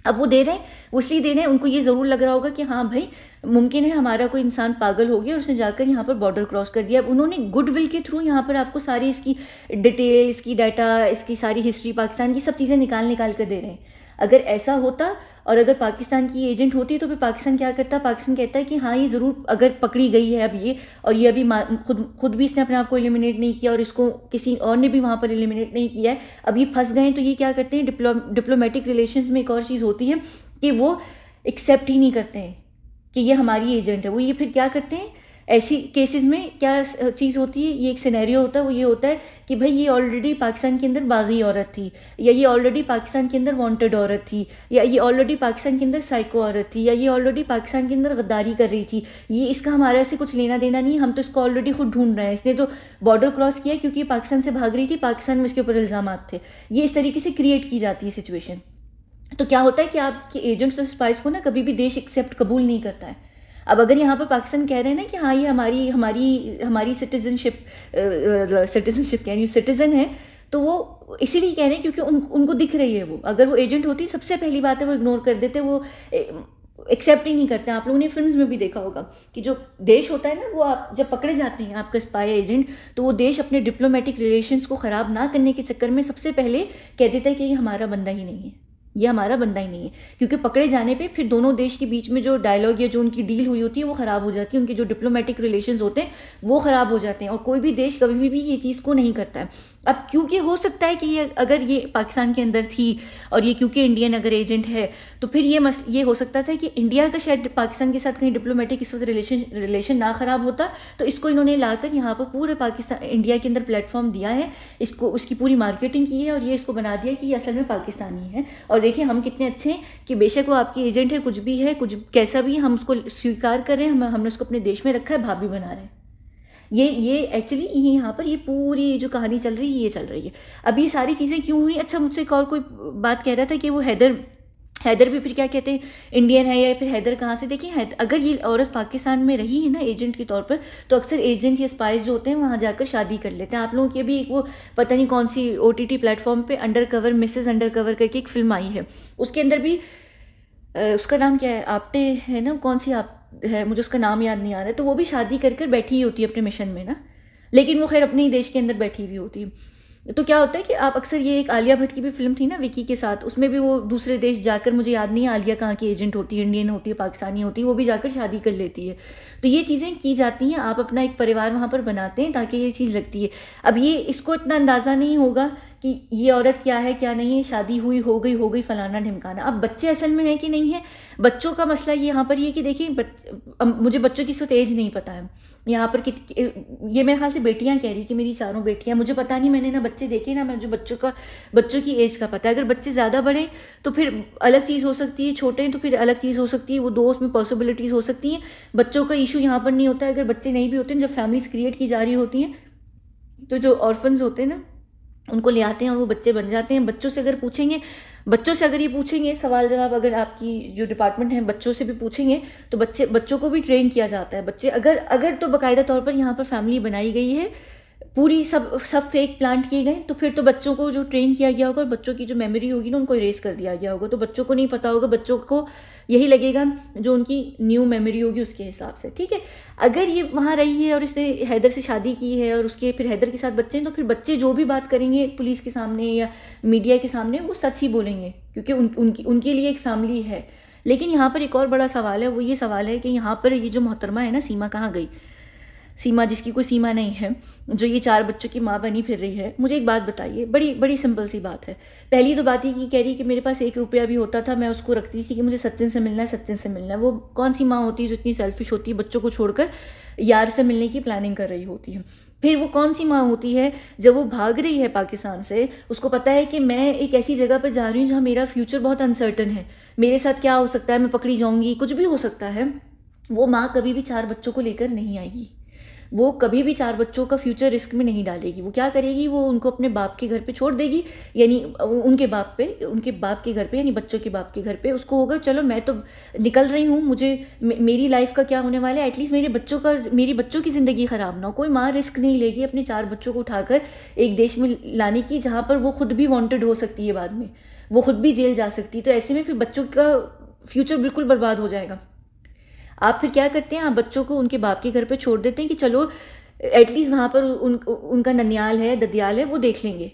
अब वो दे रहे हैं, वो इसलिए दे रहे हैं, उनको ये ज़रूर लग रहा होगा कि हाँ भाई मुमकिन है हमारा कोई इंसान पागल हो गया और उसने जाकर यहाँ पर बॉर्डर क्रॉस कर दिया। अब उन्होंने गुडविल के थ्रू यहाँ पर आपको सारी इसकी डिटेल, इसकी डाटा, इसकी सारी हिस्ट्री, पाकिस्तान की सब चीज़ें निकाल कर दे रहे हैं। अगर ऐसा होता और अगर पाकिस्तान की एजेंट होती तो फिर पाकिस्तान क्या करता? पाकिस्तान कहता है कि हाँ ये ज़रूर अगर पकड़ी गई है अब ये, और ये अभी खुद भी इसने अपने आप को एलिमिनेट नहीं किया और इसको किसी और ने भी वहाँ पर एलिमिनेट नहीं किया है, अब ये फंस गए हैं, तो ये क्या करते हैं? डिप्लोमेटिक रिलेशंस में एक और चीज़ होती है कि वो एक्सेप्ट ही नहीं करते हैं कि ये हमारी एजेंट है। वो ये फिर क्या करते हैं ऐसी केसेस में? क्या चीज़ होती है? ये एक सिनेरियो होता है, वो ये होता है कि भाई ये ऑलरेडी पाकिस्तान के अंदर बागी औरत थी, या ये ऑलरेडी पाकिस्तान के अंदर वांटेड औरत थी, या ये ऑलरेडी पाकिस्तान के अंदर साइको औरत थी, या ये ऑलरेडी पाकिस्तान के अंदर गद्दारी कर रही थी, ये इसका हमारे से कुछ लेना देना नहीं है, हम तो इसको ऑलरेडी खुद ढूंढ रहे हैं, इसने तो बॉर्डर क्रॉस किया क्योंकि पाकिस्तान से भाग रही थी, पाकिस्तान में इसके ऊपर इल्ज़ाम थे। ये इस तरीके से क्रिएट की जाती है सिचुएशन। तो क्या होता है कि आपके एजेंट्स और स्पाइस को ना कभी भी देश एक्सेप्ट कबूल नहीं करता है। अब अगर यहाँ पर पाकिस्तान कह रहे हैं ना कि हाँ ये हमारी सिटीजनशिप कह रही सिटीज़न है, तो वो इसीलिए कह रहे हैं क्योंकि उनको दिख रही है। वो अगर वो एजेंट होती, सबसे पहली बात है वो इग्नोर कर देते, वो एक्सेप्ट ही नहीं करते। आप लोगों ने फिल्म्स में भी देखा होगा कि जो देश होता है ना, वो आप जब पकड़े जाते हैं आपका स्पाई एजेंट, तो वो देश अपने डिप्लोमेटिक रिलेशंस को ख़राब ना करने के चक्कर में सबसे पहले कह देता है कि ये हमारा बंदा ही नहीं है, ये हमारा बंदा ही नहीं है, क्योंकि पकड़े जाने पे फिर दोनों देश के बीच में जो डायलॉग या जो उनकी डील हुई होती है वो ख़राब हो जाती है, उनके जो डिप्लोमेटिक रिलेशंस होते हैं वो ख़राब हो जाते हैं, और कोई भी देश कभी भी ये चीज़ को नहीं करता है। अब क्योंकि हो सकता है कि ये अगर ये पाकिस्तान के अंदर थी और ये क्योंकि इंडियन अगर एजेंट है तो फिर ये हो सकता था कि इंडिया का शायद पाकिस्तान के साथ कहीं डिप्लोमेटिक इस वक्त रिलेशन ना ख़राब होता, तो इसको इन्होंने लाकर यहाँ पर पूरे पाकिस्तान इंडिया के अंदर प्लेटफॉर्म दिया है, इसको उसकी पूरी मार्केटिंग की है और ये इसको बना दिया कि ये असल में पाकिस्तानी है। और देखिए हम कितने अच्छे हैं कि बेशक वो आपकी एजेंट है, कुछ भी है, कुछ कैसा भी, हम उसको स्वीकार कर रहे हैं, हमने उसको अपने देश में रखा है, भाभी बना रहे हैं। ये एक्चुअली यहाँ पर ये पूरी जो कहानी चल रही है ये चल रही है। अब ये सारी चीज़ें क्यों हुई? अच्छा, मुझसे एक और कोई बात कह रहा था कि वो हैदर भी फिर क्या कहते हैं इंडियन है, या फिर हैदर कहाँ से? देखिए अगर ये औरत पाकिस्तान में रही है ना एजेंट के तौर पर, तो अक्सर एजेंट या स्पाइस जो होते हैं वहाँ जाकर शादी कर लेते हैं। आप लोगों की अभी वो पता नहीं कौन सी OTT प्लेटफॉर्म पे अंडरकवर मिसेस अंडरकवर करके एक फिल्म आई है, उसके अंदर भी उसका नाम क्या है, आपटे है ना, कौन सी आप है, मुझे उसका नाम याद नहीं आ रहा है, तो वो भी शादी कर कर बैठी ही होती है अपने मिशन में ना, लेकिन वो खैर अपने ही देश के अंदर बैठी हुई होती है। तो क्या होता है कि आप अक्सर ये एक आलिया भट्ट की भी फिल्म थी ना विकी के साथ, उसमें भी वो दूसरे देश जाकर, मुझे याद नहीं है आलिया कहाँ की एजेंट होती है, इंडियन होती है, पाकिस्तानी होती है, वो भी जाकर शादी कर लेती है। तो ये चीज़ें की जाती हैं, आप अपना एक परिवार वहाँ पर बनाते हैं ताकि ये चीज़ लगती है। अब ये इसको इतना अंदाज़ा नहीं होगा कि ये औरत क्या है क्या नहीं है, शादी हुई हो गई फलाना ढिमकाना। अब बच्चे असल में है कि नहीं है, बच्चों का मसला ये यहाँ पर ये कि देखिए मुझे बच्चों की इस वक्त एज नहीं पता है यहाँ पर ये मेरे ख्याल से बेटियाँ कह रही कि मेरी 4 बेटियाँ, मुझे पता नहीं, मैंने ना बच्चे देखे ना, मैं जो बच्चों की एज का पता है। अगर बच्चे ज़्यादा बड़े तो फिर अलग चीज़ हो सकती है, छोटे हैं तो फिर अलग चीज़ हो सकती है, वो दो उसमें पॉसिबिलिटीज़ हो सकती हैं। बच्चों का इशू यहाँ पर नहीं होता है। अगर बच्चे नहीं भी होते हैं, जब फैमिलीज क्रिएट की जा रही होती हैं तो जो ऑर्फन्स होते हैं ना उनको ले आते हैं और वो बच्चे बन जाते हैं। बच्चों से अगर ये पूछेंगे सवाल जवाब, अगर आपकी जो डिपार्टमेंट है बच्चों से भी पूछेंगे तो बच्चों को भी ट्रेन किया जाता है। बच्चे अगर तो बाकायदा तौर पर यहाँ पर फैमिली बनाई गई है, पूरी सब फेक प्लांट किए गए, तो फिर तो बच्चों को जो ट्रेन किया गया होगा और बच्चों की जो मेमोरी होगी ना उनको इरेज कर दिया गया होगा, तो बच्चों को नहीं पता होगा, बच्चों को यही लगेगा जो उनकी न्यू मेमोरी होगी उसके हिसाब से, ठीक है। अगर ये वहाँ रही है और इसने हैदर से शादी की है और उसके फिर हैदर के साथ बच्चे हैं, तो फिर बच्चे जो भी बात करेंगे पुलिस के सामने या मीडिया के सामने वो सच ही बोलेंगे, क्योंकि उनके लिए एक फैमिली है। लेकिन यहाँ पर एक और बड़ा सवाल है, वो ये सवाल है कि यहाँ पर ये जो मोहतरमा है ना, सीमा कहाँ गई? सीमा जिसकी कोई सीमा नहीं है, जो ये 4 बच्चों की माँ बनी फिर रही है, मुझे एक बात बताइए, बड़ी बड़ी सिंपल सी बात है। पहली तो बात ये कि कह रही कि मेरे पास 1 रुपया भी होता था मैं उसको रखती थी कि मुझे सचिन से मिलना है। वो कौन सी माँ होती है जो इतनी सेल्फिश होती है, बच्चों को छोड़कर यार से मिलने की प्लानिंग कर रही होती है? फिर वो कौन सी माँ होती है जब वो भाग रही है पाकिस्तान से, उसको पता है कि मैं एक ऐसी जगह पर जा रही हूँ जहाँ मेरा फ्यूचर बहुत अनसर्टन है, मेरे साथ क्या हो सकता है, मैं पकड़ी जाऊँगी, कुछ भी हो सकता है। वो माँ कभी भी 4 बच्चों को लेकर नहीं आएगी, वो कभी भी 4 बच्चों का फ्यूचर रिस्क में नहीं डालेगी। वो क्या करेगी, वो उनको अपने बाप के घर पे छोड़ देगी, यानी उनके बाप के घर पे, यानी बच्चों के बाप के घर पे। उसको होगा चलो मैं तो निकल रही हूँ, मुझे मेरी लाइफ का क्या होने वाला है, एटलीस्ट मेरी बच्चों की ज़िंदगी ख़राब ना हो। कोई माँ रिस्क नहीं लेगी अपने 4 बच्चों को उठाकर एक देश में लाने की जहाँ पर वो खुद भी वांटेड हो सकती है, बाद में वो खुद भी जेल जा सकती है। तो ऐसे में फिर बच्चों का फ्यूचर बिल्कुल बर्बाद हो जाएगा। आप फिर क्या करते हैं, आप बच्चों को उनके बाप के घर पे छोड़ देते हैं कि चलो एटलीस्ट वहाँ पर उनका ननियाल है, ददियाल है, वो देख लेंगे।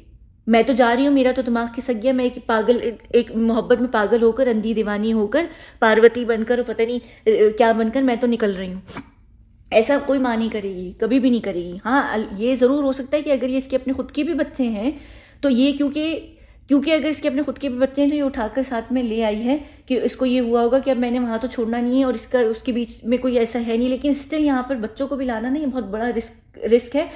मैं तो जा रही हूँ, मेरा तो दिमाग खिसक गया, मैं एक मोहब्बत में पागल होकर, अंधी दीवानी होकर, पार्वती बनकर और पता नहीं क्या बनकर मैं तो निकल रही हूँ। ऐसा कोई माँ नहीं करेगी, कभी भी नहीं करेगी। हाँ, ये ज़रूर हो सकता है कि अगर ये इसके अपने खुद के भी बच्चे हैं तो ये क्योंकि अगर इसके अपने खुद के भी बच्चे हैं तो ये उठाकर साथ में ले आई है कि इसको ये हुआ होगा कि अब मैंने वहाँ तो छोड़ना नहीं है और उसके बीच में कोई ऐसा है नहीं। लेकिन स्टिल यहाँ पर बच्चों को भी लाना नहीं, बहुत बड़ा रिस्क है।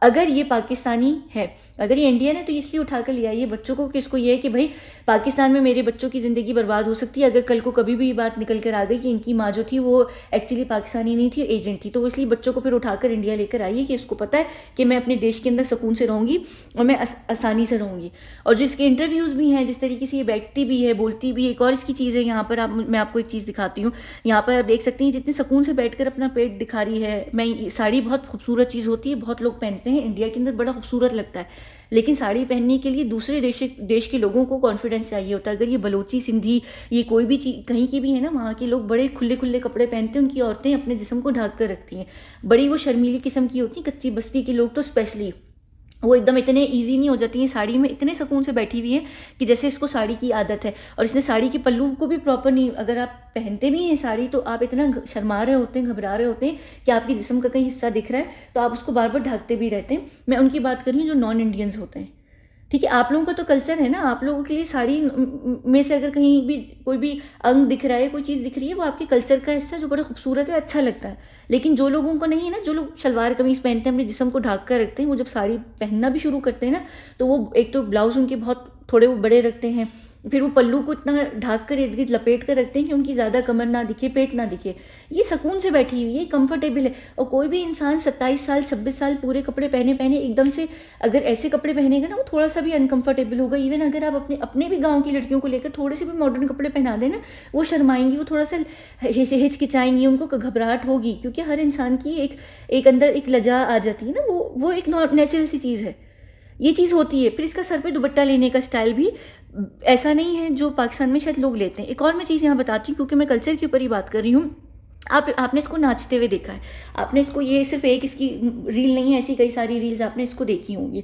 अगर ये पाकिस्तानी है, अगर ये इंडियन है तो इसलिए उठाकर ले आई है बच्चों को कि इसको ये है कि भाई पाकिस्तान में मेरे बच्चों की ज़िंदगी बर्बाद हो सकती है। अगर कल को कभी भी ये बात निकल कर आ गई कि इनकी माँ जो थी वो एक्चुअली पाकिस्तानी नहीं थी, एजेंट थी, तो इसलिए बच्चों को फिर उठाकर इंडिया लेकर आई है कि इसको पता है कि मैं अपने देश के अंदर सुकून से रहूँगी और मैं आसानी से रहूँगी। और जो इसके इंटरव्यूज़ भी हैं, जिस तरीके से ये बैठती भी है, बोलती भी है। एक और इसकी चीज़ है, यहाँ पर मैं आपको एक चीज़ दिखाती हूँ। यहाँ पर आप देख सकते हैं जितने सुकून से बैठकर अपना पेट दिखा रही है। साड़ी बहुत खूबसूरत चीज़ होती है, बहुत लोग पहनते हैं, इंडिया के अंदर बड़ा खूबसूरत लगता है, लेकिन साड़ी पहनने के लिए दूसरे देश के लोगों को कॉन्फिडेंस चाहिए होता है। अगर ये बलोची, सिंधी, ये कोई भी चीज़ कहीं की भी है ना, वहाँ के लोग बड़े खुले खुले कपड़े पहनते हैं, उनकी औरतें अपने जिस्म को ढक कर रखती हैं, बड़ी वो शर्मीली किस्म की होती हैं, कच्ची बस्ती के लोग तो स्पेशली। वो एकदम इतने इजी नहीं हो जाती हैं, साड़ी में इतने सुकून से बैठी हुई है कि जैसे इसको साड़ी की आदत है। और इसने साड़ी के पल्लू को भी प्रॉपर नहीं, अगर आप पहनते भी हैं साड़ी तो आप इतना शर्मा रहे होते हैं, घबरा रहे होते हैं कि आपके जिस्म का कहीं हिस्सा दिख रहा है, तो आप उसको बार बार ढकते भी रहते हैं। मैं उनकी बात कर रही हूँ जो नॉन इंडियंस होते हैं, ठीक है। आप लोगों का तो कल्चर है ना, आप लोगों के लिए साड़ी में से अगर कहीं भी कोई भी अंग दिख रहा है, कोई चीज़ दिख रही है, वो आपके कल्चर का हिस्सा जो बड़ा खूबसूरत है, अच्छा लगता है। लेकिन जो लोगों को नहीं है ना, जो लोग शलवार कमीज़ पहनते हैं, अपने जिस्म को ढक कर रखते हैं, वो जब साड़ी पहनना भी शुरू करते हैं ना, तो वो एक तो ब्लाउज उनके बहुत थोड़े वो बड़े रखते हैं, फिर वो पल्लू को इतना ढाक कर इर्द गिर्द लपेट कर रखते हैं कि उनकी ज़्यादा कमर ना दिखे, पेट ना दिखे। ये सुकून से बैठी हुई है, कंफर्टेबल है। और कोई भी इंसान 27 साल 26 साल पूरे कपड़े पहने पहने एकदम से अगर ऐसे कपड़े पहनेगा ना, वो थोड़ा सा भी अनकंफर्टेबल होगा। इवन अगर आप अपने भी गाँव की लड़कियों को लेकर थोड़े से भी मॉडर्न कपड़े पहना दें ना, वो शर्माएंगी, वो थोड़ा सा हिचकिचाएंगी, उनको घबराहट होगी, क्योंकि हर इंसान की एक अंदर एक लजा आ जाती है ना, वो एक नेचुरल सी चीज़ है, ये चीज़ होती है। फिर इसका सर पे दुपट्टा लेने का स्टाइल भी ऐसा नहीं है जो पाकिस्तान में शायद लोग लेते हैं। एक और मैं चीज़ यहाँ बताती हूँ, क्योंकि मैं कल्चर के ऊपर ही बात कर रही हूँ। आपने इसको नाचते हुए देखा है, आपने इसको, ये सिर्फ एक इसकी रील नहीं है, ऐसी कई सारी रील्स आपने इसको देखी होंगी।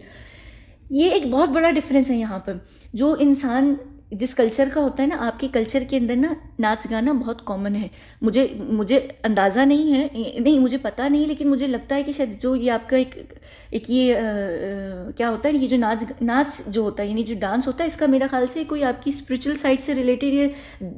ये एक बहुत बड़ा डिफरेंस है यहाँ पर। जो इंसान जिस कल्चर का होता है ना, आपके कल्चर के अंदर ना नाच गाना बहुत कॉमन है। मुझे अंदाज़ा नहीं है, नहीं मुझे पता नहीं, लेकिन मुझे लगता है कि शायद जो ये आपका एक ये क्या होता है, ये जो नाच जो होता है, यानी जो डांस होता है, इसका मेरा ख्याल से कोई आपकी स्पिरिचुअल साइड से रिलेटेड या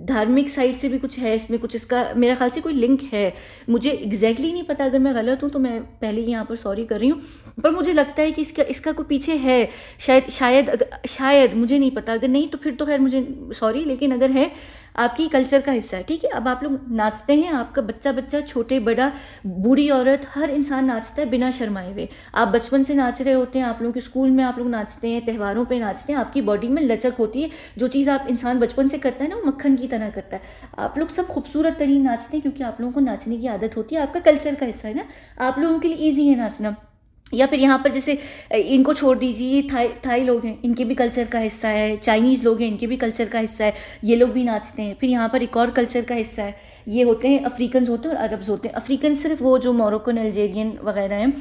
धार्मिक साइड से भी कुछ है, इसमें कुछ इसका मेरा ख्याल से कोई लिंक है। मुझे एग्जैक्टली नहीं पता, अगर मैं गलत हूँ तो मैं पहले ही यहाँ पर सॉरी कर रही हूँ, पर मुझे लगता है कि इसका कोई पीछे है, शायद मुझे नहीं पता। अगर नहीं तो फिर तो खैर मुझे सॉरी, लेकिन अगर है आपकी कल्चर का हिस्सा है, ठीक है। अब आप लोग नाचते हैं, आपका बच्चा छोटे बड़ा बूढ़ी औरत हर इंसान नाचता है बिना शर्माए हुए। आप बचपन से नाच रहे होते हैं, आप लोगों के स्कूल में आप लोग नाचते हैं, त्योहारों पे नाचते हैं, आपकी बॉडी में लचक होती है। जो चीज़ आप इंसान बचपन से करता है ना, वो मक्खन की तरह करता है। आप लोग सब खूबसूरत तरीन नाचते हैं क्योंकि आप लोगों को नाचने की आदत होती है, आपका कल्चर का हिस्सा है ना, आप लोगों के लिए ईजी है नाचना। या फिर यहाँ पर जैसे इनको छोड़ दीजिए, थाई लोग हैं, इनके भी कल्चर का हिस्सा है, चाइनीज़ लोग हैं, इनके भी कल्चर का हिस्सा है, ये लोग भी नाचते हैं। फिर यहाँ पर एक और कल्चर का हिस्सा है, ये होते हैं अफ्रीकन होते हैं और अरब्स होते हैं। अफ्रीकन सिर्फ वो जो मोरक्कन, अल्जेरियन वगैरह हैं,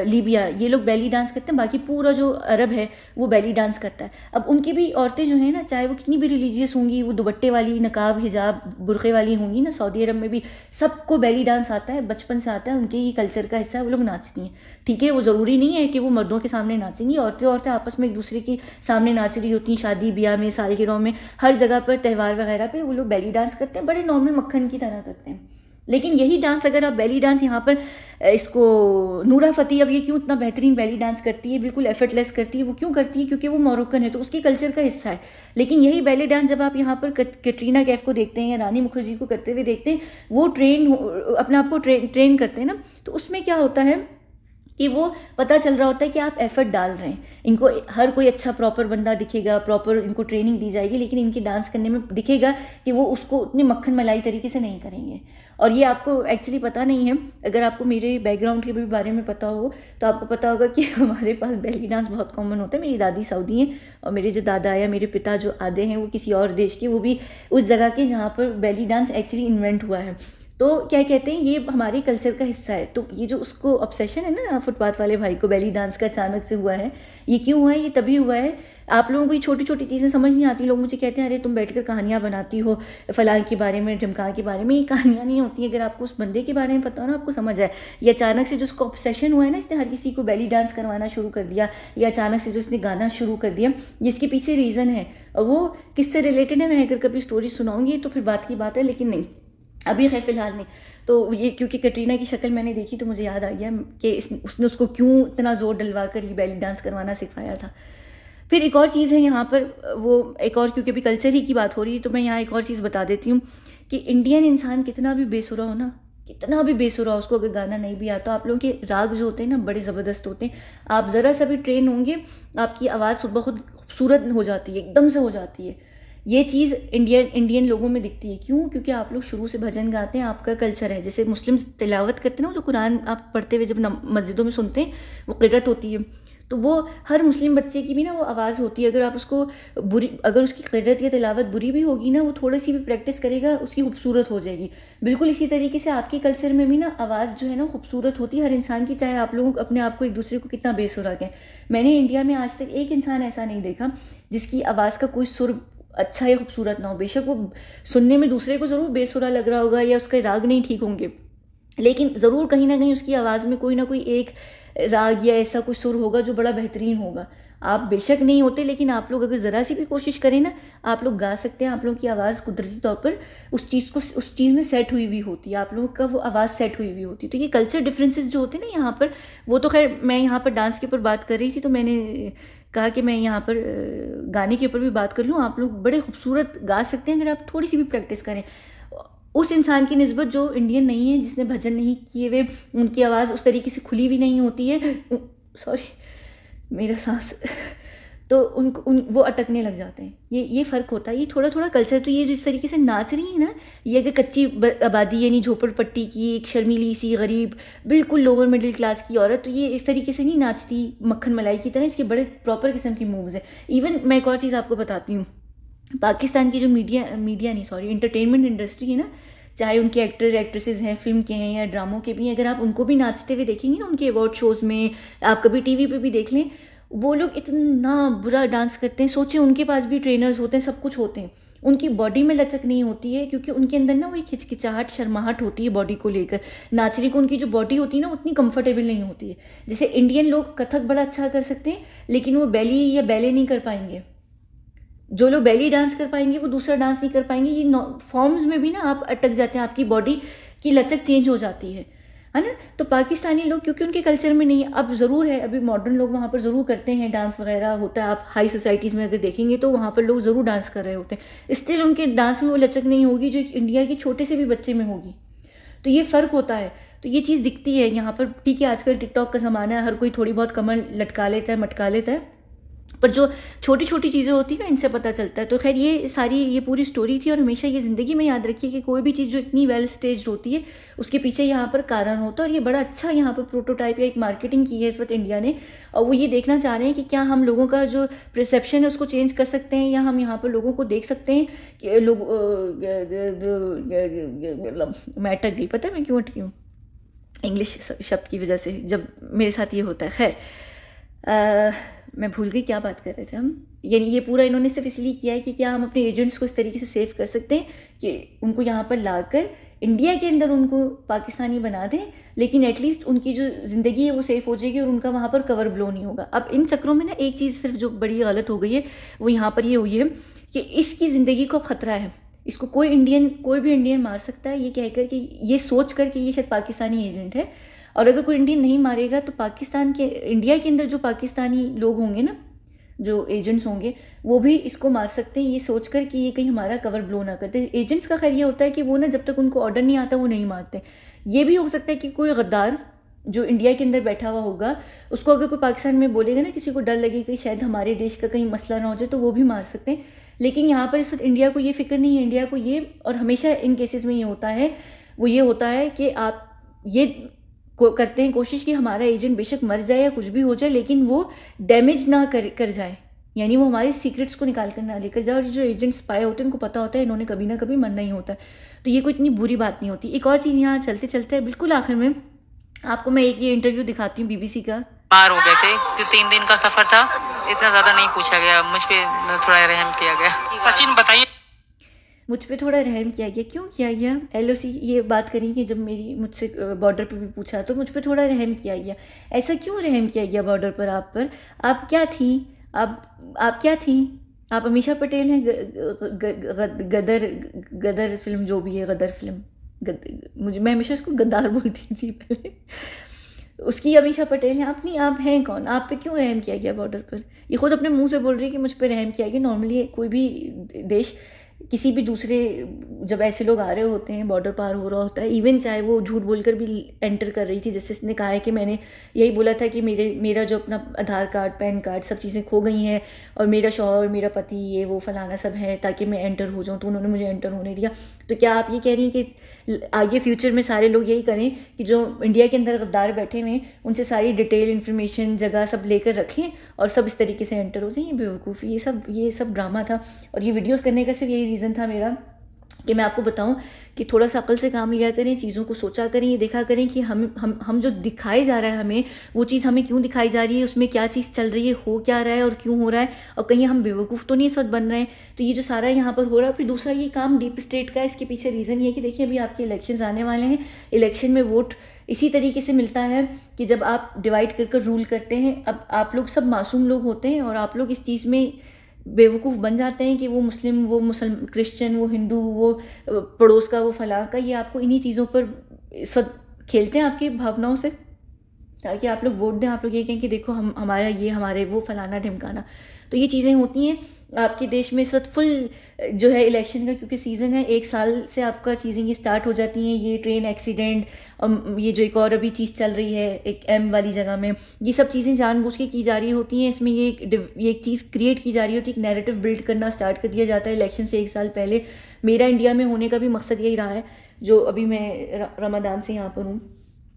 लीबिया, ये लोग बैली डांस करते हैं, बाकी पूरा जो अरब है वो बैली डांस करता है। अब उनकी भी औरतें जो हैं ना, चाहे वो कितनी भी रिलीजियस होंगी, वो दुपट्टे वाली, नकाब हिजाब बुरखे वाली होंगी ना, सऊदी अरब में भी सबको बैली डांस आता है, बचपन से आता है, उनके ये कल्चर का हिस्सा है, वो लोग नाचती हैं, ठीक है। वो ज़रूरी नहीं है कि वो मर्दों के सामने नाचेंगी, औरतें आपस में एक दूसरे के सामने नाच रही होती हैं, शादी ब्याह में, सालगिरहों में, हर जगह पर त्यौहार वगैरह पे वो लोग बैली डांस करते हैं, बड़े नॉर्मल मक्खन की तरह करते हैं। लेकिन यही डांस अगर आप बैली डांस यहाँ पर इसको नूरा फतेही, अब ये क्यों इतना बेहतरीन बैली डांस करती है, बिल्कुल एफर्टलेस करती है, वो क्यों करती है, क्योंकि वो मोरक्कन है तो उसके कल्चर का हिस्सा है। लेकिन यही बैली डांस जब आप यहाँ पर कैटरीना कैफ को देखते हैं या रानी मुखर्जी को करते हुए देखते हैं, वो अपने आप को ट्रेन करते हैं ना, तो उसमें क्या होता है कि वो पता चल रहा होता है कि आप एफर्ट डाल रहे हैं। इनको हर कोई अच्छा प्रॉपर बंदा दिखेगा, प्रॉपर इनको ट्रेनिंग दी जाएगी, लेकिन इनके डांस करने में दिखेगा कि वो उसको उतने मक्खन मलाई तरीके से नहीं करेंगे। और ये आपको एक्चुअली पता नहीं है, अगर आपको मेरे बैकग्राउंड के भी बारे में पता हो तो आपको पता होगा कि हमारे पास बैली डांस बहुत कॉमन होता है। मेरी दादी सऊदी हैं और मेरे जो दादा या मेरे पिता जो आधे हैं वो किसी और देश के, वो भी उस जगह के जहाँ पर बैली डांस एक्चुअली इन्वेंट हुआ है। तो क्या कहते हैं, ये हमारे कल्चर का हिस्सा है। तो ये जो उसको ऑब्सेशन है ना फुटपाथ वाले भाई को बैली डांस का अचानक से हुआ है, ये क्यों हुआ है, ये तभी हुआ है, आप लोगों को ये छोटी छोटी चीज़ें समझ नहीं आती। लोग मुझे कहते हैं अरे तुम बैठकर कहानियाँ बनाती हो फलां के बारे में, ढमका के बारे में, ये कहानियाँ नहीं होती। अगर आपको उस बंदे के बारे में पता हो ना, आपको समझ आए। ये अचानक से जो उसको ऑब्सेशन हुआ है ना, इसने हर किसी को बैली डांस करवाना शुरू कर दिया, या अचानक से जो इसने गाना शुरू कर दिया, जिसके पीछे रीज़न है और वो किससे रिलेटेड है, मैं अगर कभी स्टोरी सुनाऊंगी तो फिर बात की बात है, लेकिन नहीं अभी खैर फिलहाल नहीं। तो ये क्योंकि कैटरीना की शक्ल मैंने देखी तो मुझे याद आ गया कि उसने उसको क्यों इतना ज़ोर डलवा कर ये बैली डांस करवाना सिखाया था। फिर एक और चीज़ है यहाँ पर, वो एक और, क्योंकि अभी कल्चर ही की बात हो रही है तो मैं यहाँ एक और चीज़ बता देती हूँ कि इंडियन इंसान कितना भी बेसुरा हो ना, कितना भी बेसुरा हो, उसको अगर गाना नहीं भी आता, आप लोगों के राग जो होते हैं ना बड़े ज़बरदस्त होते हैं। आप ज़रा सा भी ट्रेन होंगे, आपकी आवाज़ सुबह खुद खूबसूरत हो जाती है, एकदम से हो जाती है। ये चीज़ इंडियन लोगों में दिखती है। क्यों? क्योंकि आप लोग शुरू से भजन गाते हैं, आपका कल्चर है। जैसे मुस्लिम्स तिलावत करते हैं ना, जो कुरान आप पढ़ते हुए जब मस्जिदों में सुनते हैं, वो क़िरात होती है, तो वो हर मुस्लिम बच्चे की भी ना वो आवाज़ होती है, अगर आप उसको अगर उसकी क़िरात या तिलावत बुरी भी होगी ना, वो थोड़ी सी भी प्रैक्टिस करेगा उसकी खूबसूरत हो जाएगी। बिल्कुल इसी तरीके से आपके कल्चर में भी ना आवाज़ जो है ना खूबसूरत होती है हर इंसान की, चाहे आप लोग अपने आप को एक दूसरे को कितना बेसुरा कहें। मैंने इंडिया में आज तक एक इंसान ऐसा नहीं देखा जिसकी आवाज़ का कोई सुर अच्छा या खूबसूरत ना हो। बेशक वो सुनने में दूसरे को ज़रूर बेसुरा लग रहा होगा या उसके राग नहीं ठीक होंगे, लेकिन ज़रूर कहीं ना कहीं उसकी आवाज़ में कोई ना कोई एक राग या ऐसा कोई सुर होगा जो बड़ा बेहतरीन होगा। आप बेशक नहीं होते, लेकिन आप लोग अगर ज़रा सी भी कोशिश करें ना, आप लोग गा सकते हैं। आप लोगों की आवाज़ कुदरती तौर पर उस चीज़ में सेट हुई हुई होती है, आप लोगों का वो आवाज़ सेट हुई हुई होती है। तो ये कल्चर डिफरेंसेस जो होते हैं ना यहाँ पर, वो तो खैर मैं यहाँ पर डांस के ऊपर बात कर रही थी, तो मैंने कहा कि मैं यहाँ पर गाने के ऊपर भी बात कर लूँ। आप लोग बड़े खूबसूरत गा सकते हैं अगर आप थोड़ी सी भी प्रैक्टिस करें। उस इंसान की निस्बत जो इंडियन नहीं है, जिसने भजन नहीं किए हुए, उनकी आवाज़ उस तरीके से खुली भी नहीं होती है, सॉरी मेरा सांस तो वो अटकने लग जाते हैं। ये फ़र्क होता है, ये थोड़ा थोड़ा कल्चर। तो ये जिस तरीके से नाच रही है ना, ये अगर कच्ची आबादी यानी झोपड़पट्टी की एक शर्मीली सी गरीब बिल्कुल लोअर मिडिल क्लास की औरत, तो ये इस तरीके से नहीं नाचती मक्खन मलाई की तरह। इसके बड़े प्रॉपर किस्म के मूव्स हैं। इवन मैं एक और चीज़ आपको बताती हूँ, पाकिस्तान की जो एंटरटेनमेंट इंडस्ट्री है ना, चाहे उनके एक्टर एक्ट्रेसेस हैं, फिल्म के हैं या ड्रामों के भी, अगर आप उनको भी नाचते हुए देखेंगे ना उनके अवार्ड शोज़ में, आप कभी टीवी पे भी देख लें, वो लोग इतना बुरा डांस करते हैं। सोचिए उनके पास भी ट्रेनर्स होते हैं, सब कुछ होते हैं, उनकी बॉडी में लचक नहीं होती है, क्योंकि उनके अंदर ना वो एक हिचकिचाहट शर्माहट होती है बॉडी को लेकर। नाचने को उनकी जो बॉडी होती है ना, उतनी कंफर्टेबल नहीं होती है। जैसे इंडियन लोग कथक बड़ा अच्छा कर सकते हैं, लेकिन वो बैली या बैले नहीं कर पाएंगे। जो लोग बैली डांस कर पाएंगे वो दूसरा डांस नहीं कर पाएंगे। ये फॉर्म्स में भी ना आप अटक जाते हैं, आपकी बॉडी की लचक चेंज हो जाती है ना। तो पाकिस्तानी लोग क्योंकि उनके कल्चर में नहीं है, अब ज़रूर है अभी मॉडर्न लोग वहाँ पर ज़रूर करते हैं, डांस वगैरह होता है। आप हाई सोसाइटीज़ में अगर देखेंगे तो वहाँ पर लोग ज़रूर डांस कर रहे होते हैं, स्टिल उनके डांस में वो लचक नहीं होगी जो इंडिया के छोटे से भी बच्चे में होगी। तो ये फ़र्क होता है। तो ये चीज़ दिखती है यहाँ पर। ठीक है, आजकल टिकटॉक का ज़माना है, हर कोई थोड़ी बहुत कमर लटका लेता है, मटका लेता है, पर जो छोटी छोटी चीज़ें होती हैं ना, इनसे पता चलता है। तो खैर ये पूरी स्टोरी थी। और हमेशा ये ज़िंदगी में याद रखिए कि कोई भी चीज़ जो इतनी वेल स्टेज्ड होती है, उसके पीछे यहाँ पर कारण होता है। और ये बड़ा अच्छा यहाँ पर प्रोटोटाइप या एक मार्केटिंग की है इस वक्त इंडिया ने, और वो ये देखना चाह रहे हैं कि क्या हम लोगों का जो परसेप्शन है उसको चेंज कर सकते हैं, या हम यहाँ पर लोगों को देख सकते हैं कि लोग मैं अटक गई, पता है मैं क्यों अटकी हूँ, इंग्लिश शब्द की वजह से, जब मेरे साथ ये होता है। खैर मैं भूल गई क्या बात कर रहे थे हम। यानी ये पूरा इन्होंने सिर्फ इसलिए किया है कि क्या हम अपने एजेंट्स को इस तरीके से सेव कर सकते हैं कि उनको यहाँ पर लाकर इंडिया के अंदर उनको पाकिस्तानी बना दें, लेकिन एटलीस्ट उनकी जो ज़िंदगी है वो सेफ़ हो जाएगी और उनका वहाँ पर कवर ब्लो नहीं होगा। अब इन चक्रों में ना एक चीज़ सिर्फ जो बड़ी गलत हो गई है वो यहाँ पर ये हुई है कि इसकी ज़िंदगी को ख़तरा है, इसको कोई भी इंडियन मार सकता है, ये कहकर कि ये सोच कर कि ये शायद पाकिस्तानी एजेंट है। और अगर कोई इंडियन नहीं मारेगा तो इंडिया के अंदर जो पाकिस्तानी लोग होंगे ना, जो एजेंट्स होंगे, वो भी इसको मार सकते हैं, ये सोचकर कि ये कहीं हमारा कवर ब्लो ना करते। एजेंट्स का खैर ये होता है कि वो ना जब तक उनको ऑर्डर नहीं आता वो नहीं मारते। ये भी हो सकता है कि कोई गद्दार जो इंडिया के अंदर बैठा हुआ होगा, उसको अगर कोई पाकिस्तान में बोलेगा ना, किसी को डर लगे कि शायद हमारे देश का कहीं मसला ना हो जाए, तो वो भी मार सकते हैं। लेकिन यहाँ पर इस वक्त इंडिया को ये फिक्र नहीं है। इंडिया को ये, और हमेशा इन केसेस में ये होता है, वो ये होता है कि आप ये करते हैं कोशिश कि हमारा एजेंट बेशक मर जाए या कुछ भी हो जाए, लेकिन वो डैमेज ना कर जाए, यानी वो हमारे सीक्रेट्स को निकाल कर ना लेकर जाए। और जो एजेंट स्पाई होते हैं उनको पता होता है इन्होंने कभी ना कभी मरना ही होता है, तो ये कोई इतनी बुरी बात नहीं होती। एक और चीज़ यहाँ चलते चलते बिल्कुल आखिर में आपको मैं एक ये इंटरव्यू दिखाती हूँ BBC का। पार हो गए थे, जो 3 दिन का सफ़र था, इतना ज़्यादा नहीं पूछा गया, मुझ पर थोड़ा रहम किया गया। सचिन बताइए। मुझ पे थोड़ा रहम किया गया, क्यों किया गया? LOC ये बात करी कि जब मुझसे बॉर्डर पे भी पूछा तो मुझ पे थोड़ा रहम किया गया। ऐसा क्यों रहम किया गया बॉर्डर पर आप पर? आप क्या थी? आप क्या थी? आप अमीषा पटेल हैं? गदर फिल्म जो भी है, गदर फिल्म, मैं हमेशा उसको गद्दार बोलती थी पहले, उसकी अमीषा पटेल हैं आप? नहीं, आप हैं कौन? आप पे क्यों रहम किया गया बॉर्डर पर? ये खुद अपने मुंह से बोल रही है कि मुझ पे रहम किया गया। नॉर्मली कोई भी देश किसी भी दूसरे, जब ऐसे लोग आ रहे होते हैं, बॉर्डर पार हो रहा होता है, इवन चाहे वो झूठ बोलकर भी एंटर कर रही थी, जैसे इसने कहा है कि मैंने यही बोला था कि मेरा जो अपना आधार कार्ड, पैन कार्ड, सब चीज़ें खो गई हैं और मेरा शौहर, मेरा पति, ये वो फलाना सब है ताकि मैं एंटर हो जाऊँ, तो उन्होंने मुझे एंटर होने दिया। तो क्या आप ये कह रही हैं कि आगे फ्यूचर में सारे लोग यही करें कि जो इंडिया के अंदर गद्दार बैठे हुए हैं उनसे सारी डिटेल इन्फॉर्मेशन जगह सब लेकर रखें और सब इस तरीके से एंटर हो जाए? ये बेवकूफ़ी, ये सब ड्रामा था। और ये वीडियोस करने का सिर्फ यही रीज़न था मेरा कि मैं आपको बताऊं कि थोड़ा सा अकल से काम लिया करें, चीज़ों को सोचा करें, ये देखा करें कि हम जो दिखाई जा रहा है हमें, वो चीज़ हमें क्यों दिखाई जा रही है, उसमें क्या चीज़ चल रही है, हो क्या रहा है और क्यों हो रहा है, और कहीं हम बेवकूफ़ तो नहीं इस वक्त बन रहे हैं। तो ये जो सारा यहाँ पर हो रहा है। फिर दूसरा ये काम डीप स्टेट का है, इसके पीछे रीज़न ये है कि देखिए अभी आपके इलेक्शन आने वाले हैं, इलेक्शन में वोट इसी तरीके से मिलता है कि जब आप डिवाइड कर रूल करते हैं। अब आप लोग सब मासूम लोग होते हैं और आप लोग इस चीज़ में बेवकूफ़ बन जाते हैं कि वो मुस्लिम, वो क्रिश्चियन, वो हिंदू, वो पड़ोस का, वो फलां का, ये आपको इन्हीं चीज़ों पर इस वक्त खेलते हैं आपकी भावनाओं से, ताकि आप लोग वोट दें, आप लोग ये कहें कि देखो हमारा ये, हमारे वो, फलाना ढिमकाना। तो ये चीज़ें होती हैं आपके देश में इस वक्त फुल जो है इलेक्शन का, क्योंकि सीज़न है, 1 साल से आपका चीज़ें ये स्टार्ट हो जाती हैं, ये ट्रेन एक्सीडेंट और ये जो एक और अभी चीज़ चल रही है एक एम वाली जगह में, ये सब चीज़ें जानबूझ के की जा रही होती हैं। इसमें ये एक चीज़ क्रिएट की जा रही होती है, एक नैरेटिव बिल्ड करना स्टार्ट कर दिया जाता है इलेक्शन से 1 साल पहले। मेरा इंडिया में होने का भी मकसद यही रहा है, जो अभी मैं रमदान से यहाँ पर हूँ,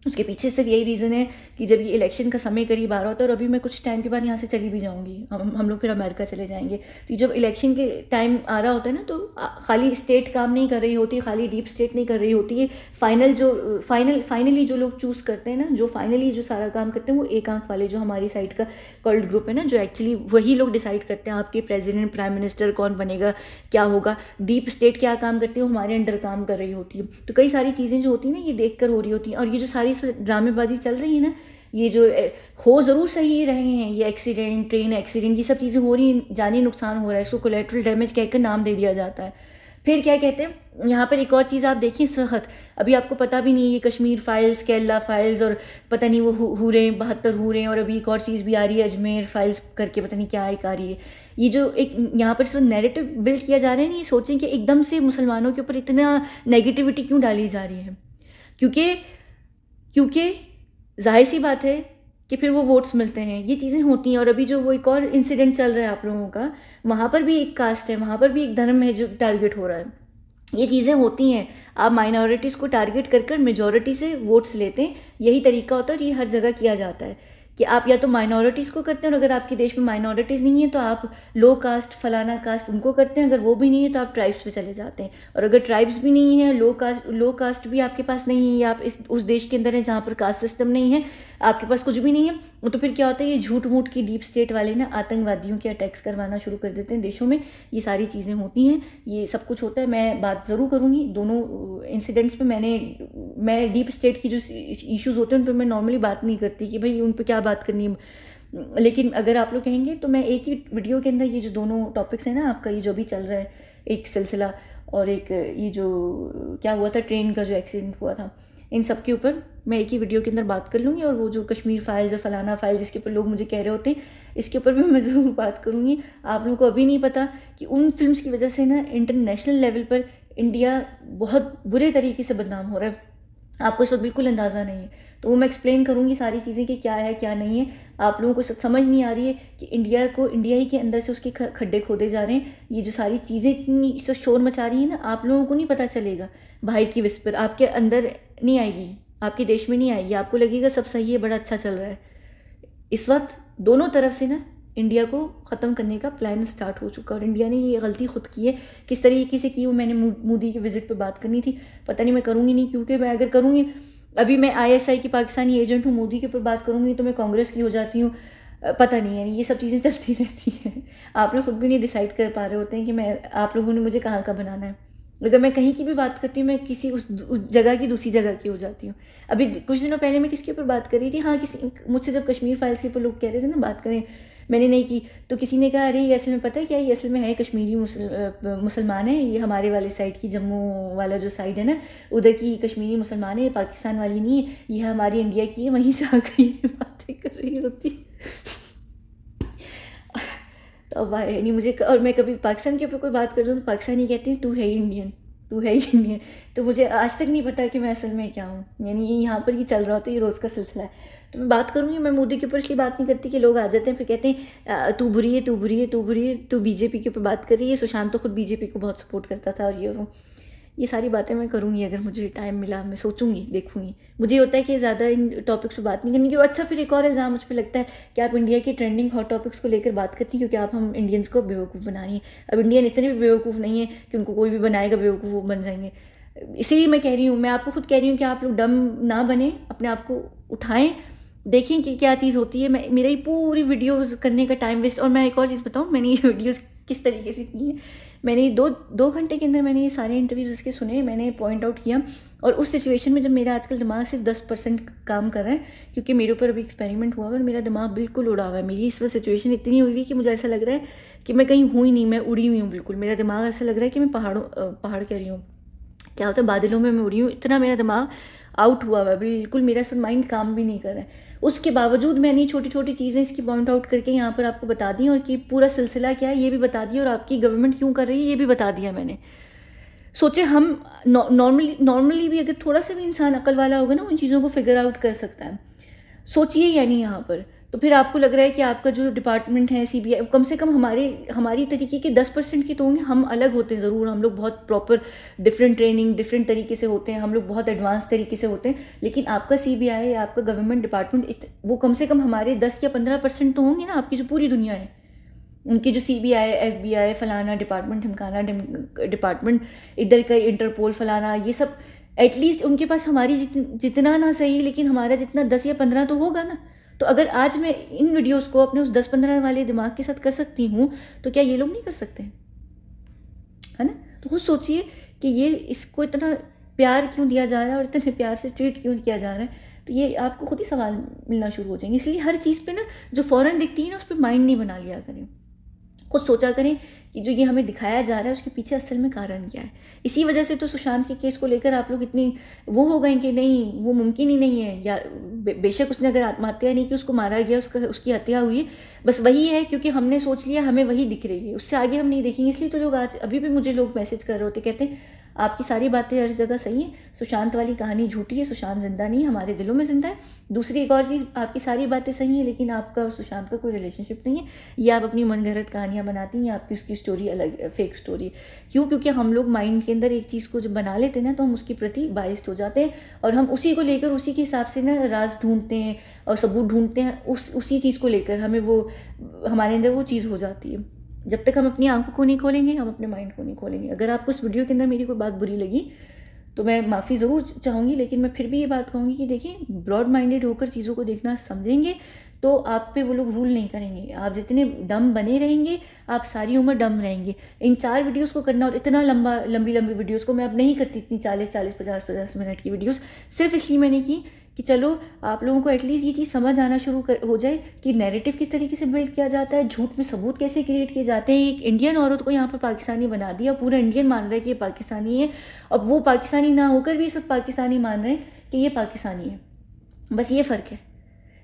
उसके पीछे सिर्फ यही रीज़न है कि जब ये इलेक्शन का समय करीब आ रहा होता है, और अभी मैं कुछ टाइम के बाद यहाँ से चली भी जाऊँगी, हम लोग फिर अमेरिका चले जाएंगे। तो जब इलेक्शन के टाइम आ रहा होता है ना, तो खाली स्टेट काम नहीं कर रही होती, खाली डीप स्टेट नहीं कर रही होती है, फाइनली जो लोग चूज़ करते हैं ना, जो फाइनली जो सारा काम करते हैं, वो एक आंख वाले जो हमारी साइड का कल्ट ग्रुप है ना, जो एक्चुअली वही लोग डिसाइड करते हैं आपके प्रेसिडेंट, प्राइम मिनिस्टर कौन बनेगा, क्या होगा। डीप स्टेट क्या काम करती है, वो हमारे अंडर काम कर रही होती है। तो कई सारी चीज़ें जो होती हैं ना, ये देख कर हो रही होती हैं। और ये जो सारी ड्रामेबाजी चल रही है ना, ये जो हो ज़रूर सही रहे हैं, ये एक्सीडेंट, ट्रेन एक्सीडेंट, ये सब चीज़ें हो रही हैं, जानी नुकसान हो रहा है, इसको कोलेटरल डैमेज कहकर नाम दे दिया जाता है। फिर क्या कहते हैं यहाँ पर, एक और चीज़ आप देखिए इस वक्त, अभी आपको पता भी नहीं, ये कश्मीर फाइल्स, केरला फाइल्स, और पता नहीं वो हुरे 72 हुरे, और अभी एक और चीज़ भी आ रही है अजमेर फाइल्स करके, पता नहीं क्या एक आ रही है। ये जो एक यहाँ पर सिर्फ नैरेटिव बिल्ड किया जा रहा है ना, ये सोचें कि एकदम से मुसलमानों के ऊपर इतना नेगेटिविटी क्यों डाली जा रही है। क्योंकि जाहिर सी बात है कि फिर वो वोट्स मिलते हैं, ये चीज़ें होती हैं। और अभी जो वो एक और इंसिडेंट चल रहा है आप लोगों का, वहाँ पर भी एक कास्ट है, वहाँ पर भी एक धर्म है जो टारगेट हो रहा है। ये चीज़ें होती हैं, आप माइनॉरिटीज़ को टारगेट कर मेजॉरिटी से वोट्स लेते हैं, यही तरीका होता है और ये हर जगह किया जाता है कि आप या तो माइनॉरिटीज़ को करते हैं, और अगर आपके देश में माइनॉरिटीज़ नहीं है तो आप लो कास्ट, फलाना कास्ट, उनको करते हैं। अगर वो भी नहीं है तो आप ट्राइब्स पे चले जाते हैं, और अगर ट्राइब्स भी नहीं है, लो कास्ट भी आपके पास नहीं है, आप उस देश के अंदर है जहाँ पर कास्ट सिस्टम नहीं है, आपके पास कुछ भी नहीं है, तो फिर क्या होता है, ये झूठ मूठ की डीप स्टेट वाले ना आतंकवादियों के अटैक्स करवाना शुरू कर देते हैं देशों में। ये सारी चीज़ें होती हैं, ये सब कुछ होता है। मैं बात ज़रूर करूँगी दोनों इंसिडेंट्स पे। मैं डीप स्टेट की जो इश्यूज़ होते हैं उन पर मैं नॉर्मली बात नहीं करती कि भाई उन पर क्या बात करनी है, लेकिन अगर आप लोग कहेंगे तो मैं एक ही वीडियो के अंदर ये जो दोनों टॉपिक्स हैं ना, आपका ये जो भी चल रहा है एक सिलसिला, और एक ये जो क्या हुआ था ट्रेन का जो एक्सीडेंट हुआ था, इन सब के ऊपर मैं एक ही वीडियो के अंदर बात कर लूँगी। और वो जो कश्मीर फाइल्स और फलाना फाइल जिसके ऊपर लोग मुझे कह रहे होते हैं, इसके ऊपर भी मैं ज़रूर बात करूँगी। आप लोगों को अभी नहीं पता कि उन फिल्म्स की वजह से ना इंटरनेशनल लेवल पर इंडिया बहुत बुरे तरीके से बदनाम हो रहा है, आपको इस वक्त बिल्कुल अंदाज़ा नहीं है। तो वो मैं एक्सप्लेन करूँगी सारी चीज़ें कि क्या है क्या नहीं है। आप लोगों को समझ नहीं आ रही है कि इंडिया ही के अंदर से उसके खड्डे खोदे जा रहे हैं। ये जो सारी चीज़ें इतनी शोर मचा रही है ना, आप लोगों को नहीं पता चलेगा। भाई की विस्पर आपके अंदर नहीं आएगी, आपके देश में नहीं आएगी, आपको लगेगा सब सही है, बड़ा अच्छा चल रहा है। इस वक्त दोनों तरफ से ना इंडिया को ख़त्म करने का प्लान स्टार्ट हो चुका है, और इंडिया ने ये गलती खुद की है। किस तरीके से की वो मैंने मोदी के विजिट पे बात करनी थी, पता नहीं मैं करूँगी नहीं, क्योंकि मैं अगर करूँगी, अभी मैं ISI की पाकिस्तानी एजेंट हूँ, मोदी के ऊपर बात करूँगी तो मैं कांग्रेस की हो जाती हूँ, पता नहीं है, ये सब चीज़ें चलती रहती हैं। आप लोग खुद भी नहीं डिसाइड कर पा रहे होते हैं कि आप लोगों ने मुझे कहाँ का बनाना है। अगर मैं कहीं की भी बात करती हूँ, मैं किसी उस जगह की दूसरी जगह की हो जाती हूँ। अभी कुछ दिनों पहले मैं किसके ऊपर बात कर रही थी, हाँ मुझसे जब कश्मीर फाइल्स के ऊपर लोग कह रहे थे ना बात करें, मैंने नहीं की, तो किसी ने कहा अरे ये असल में पता है क्या, ये असल में है कश्मीरी मुसलमान है, ये हमारे वाले साइड की जम्मू वाला जो साइड है ना, उधर की कश्मीरी मुसलमान है, पाकिस्तान वाली नहीं है, ये हमारी इंडिया की है। वहीं से आकर ये बातें कर रही होती। तो अब यानी मुझे और मैं कभी पाकिस्तान के ऊपर कोई बात कर रही हूँ तो पाकिस्तानी कहती हैं तू है इंडियन, तू है इंडियन। तो मुझे आज तक नहीं पता कि मैं असल में क्या हूँ, यानी ये यहाँ पर ही चल रहा होता है, ये रोज़ का सिलसिला है। तो मैं बात करूँगी, मैं मोदी के ऊपर इसलिए बात नहीं करती कि लोग आ जाते हैं फिर कहते हैं तू बुरी है, तू बुरी है, तू बुरी है, तू बीजेपी के ऊपर बात कर रही है। सुशांत तो खुद बीजेपी को बहुत सपोर्ट करता था और ये सारी बातें मैं करूँगी अगर मुझे टाइम मिला, मैं सोचूंगी, देखूंगी। मुझे होता है कि ज़्यादा इन टॉपिक्स पे बात नहीं करनी, क्योंकि अच्छा फिर एक और इल्ज़ाम मुझ पर लगता है कि आप इंडिया की ट्रेंडिंग हॉट टॉपिक्स को लेकर बात करती हैं, क्योंकि आप हम इंडियंस को बेवकूफ़ बना रही हैं। अब इंडियन इतने भी बेवकूफ़ नहीं है कि उनको कोई भी बनाएगा बेवकूफ़, वो बन जाएंगे। इसीलिए मैं कह रही हूँ, मैं आपको खुद कह रही हूँ कि आप लोग डम ना बने, अपने आप को उठाएँ, देखें कि क्या चीज़ होती है। मैं मेरा ही पूरी वीडियोज़ करने का टाइम वेस्ट। और मैं एक और चीज़ बताऊँ, मैंने ये वीडियोज़ किस तरीके से की है। मैंने दो घंटे के अंदर मैंने ये सारे इंटरव्यूज़ इसके सुने, मैंने पॉइंट आउट किया। और उस सिचुएशन में जब मेरा आजकल दिमाग सिर्फ 10% काम कर रहा है, क्योंकि मेरे ऊपर अभी एक्सपेरिमेंट हुआ और मेरा दिमाग बिल्कुल उड़ा हुआ है। मेरी इस वक्त सिचुएशन इतनी हुई कि मुझे ऐसा लग रहा है कि मैं कहीं हुई नहीं, मैं उड़ी हुई हूँ बिल्कुल। मेरा दिमाग ऐसा लग रहा है कि मैं पहाड़ कह रही हूँ, क्या होता है बादलों में मैं उड़ी हूँ, इतना मेरा दिमाग आउट हुआ हुआ है बिल्कुल। मेरा इस माइंड काम भी नहीं कर रहा है। उसके बावजूद मैंने छोटी छोटी चीज़ें इसकी पॉइंट आउट करके यहाँ पर आपको बता दी, और कि पूरा सिलसिला क्या है ये भी बता दिया, और आपकी गवर्नमेंट क्यों कर रही है ये भी बता दिया मैंने। सोचे हम नॉर्मली भी अगर थोड़ा सा भी इंसान अकल वाला होगा ना, उन चीज़ों को फिगर आउट कर सकता है। सोचिए यानी यहाँ पर तो फिर आपको लग रहा है कि आपका जो डिपार्टमेंट है सीबीआई, कम से कम हमारी तरीके के 10% की तो होंगे। हम अलग होते हैं ज़रूर, हम लोग बहुत प्रॉपर डिफरेंट ट्रेनिंग डिफरेंट तरीके से होते हैं, हम लोग बहुत एडवांस तरीके से होते हैं। लेकिन आपका सीबीआई या आपका गवर्नमेंट डिपार्टमेंट वो कम से कम हमारे 10 या 15% तो होंगे ना। आपकी जो पूरी दुनिया है, उनकी जो सीबीआई, एफबीआई, फलाना डिपार्टमेंट, ढमकाना डिपार्टमेंट, इधर का इंटरपोल, फलाना, ये सब एटलीस्ट उनके पास हमारी जितना ना सही लेकिन हमारा जितना 10 या 15 तो होगा ना। तो अगर आज मैं इन वीडियोस को अपने उस 10-15 वाले दिमाग के साथ कर सकती हूँ, तो क्या ये लोग नहीं कर सकते, है ना? तो खुद सोचिए कि ये इसको इतना प्यार क्यों दिया जा रहा है और इतने प्यार से ट्रीट क्यों किया जा रहा है। तो ये आपको खुद ही सवाल मिलना शुरू हो जाएंगे। इसलिए हर चीज़ पे ना जो फ़ौरन दिखती है ना, उस पर माइंड नहीं बना लिया करें। खुद सोचा करें कि जो ये हमें दिखाया जा रहा है उसके पीछे असल में कारण क्या है। इसी वजह से तो सुशांत के केस को लेकर आप लोग इतनी वो हो गए कि नहीं वो मुमकिन ही नहीं है, या बेशक उसने अगर आत्महत्या नहीं की, उसको मारा गया, उसकी हत्या हुई, बस वही है क्योंकि हमने सोच लिया हमें वही दिख रही है, उससे आगे हम नहीं देखेंगे। इसलिए तो लोग आज अभी भी मुझे लोग मैसेज कर रहे होते, कहते हैं आपकी सारी बातें हर जगह सही है, सुशांत वाली कहानी झूठी है, सुशांत जिंदा नहीं है, हमारे दिलों में जिंदा है। दूसरी एक और चीज़, आपकी सारी बातें सही हैं लेकिन आपका और सुशांत का कोई रिलेशनशिप नहीं है, ये आप अपनी मनगढ़ंत कहानियाँ बनाती हैं, आपकी उसकी स्टोरी अलग फेक स्टोरी। क्यों? क्योंकि हम लोग माइंड के अंदर एक चीज़ को जब बना लेते हैं ना, तो हम उसके प्रति बाइस्ड हो जाते हैं और हम उसी को लेकर उसी के हिसाब से ना राज ढूंढते हैं और सबूत ढूंढते हैं। उसी चीज़ को लेकर हमें वो हमारे अंदर वो चीज़ हो जाती है। जब तक हम अपनी आंखों को नहीं खोलेंगे, हम अपने माइंड को नहीं खोलेंगे। अगर आपको इस वीडियो के अंदर मेरी कोई बात बुरी लगी तो मैं माफ़ी ज़रूर चाहूँगी, लेकिन मैं फिर भी ये बात कहूँगी कि देखिए, ब्रॉड माइंडेड होकर चीज़ों को देखना समझेंगे तो आप पे वो लोग रूल नहीं करेंगे। आप जितने डम बने रहेंगे, आप सारी उम्र डम रहेंगे। इन 4 वीडियोस को करना, और इतना लंबी वीडियोस को मैं अब नहीं करती, इतनी 40 50 मिनट की वीडियोस सिर्फ इसलिए मैंने की कि चलो आप लोगों को एटलीस्ट ये चीज़ समझ आना शुरू हो जाए कि नैरेटिव किस तरीके से बिल्ड किया जाता है, झूठ में सबूत कैसे क्रिएट किए जाते हैं। एक इंडियन औरत को यहाँ पर पाकिस्तानी बना दिया, पूरा इंडियन मान रहा है कि ये पाकिस्तानी है, अब वो पाकिस्तानी ना होकर भी सब पाकिस्तानी मान रहे हैं कि ये पाकिस्तानी है। बस ये फ़र्क है।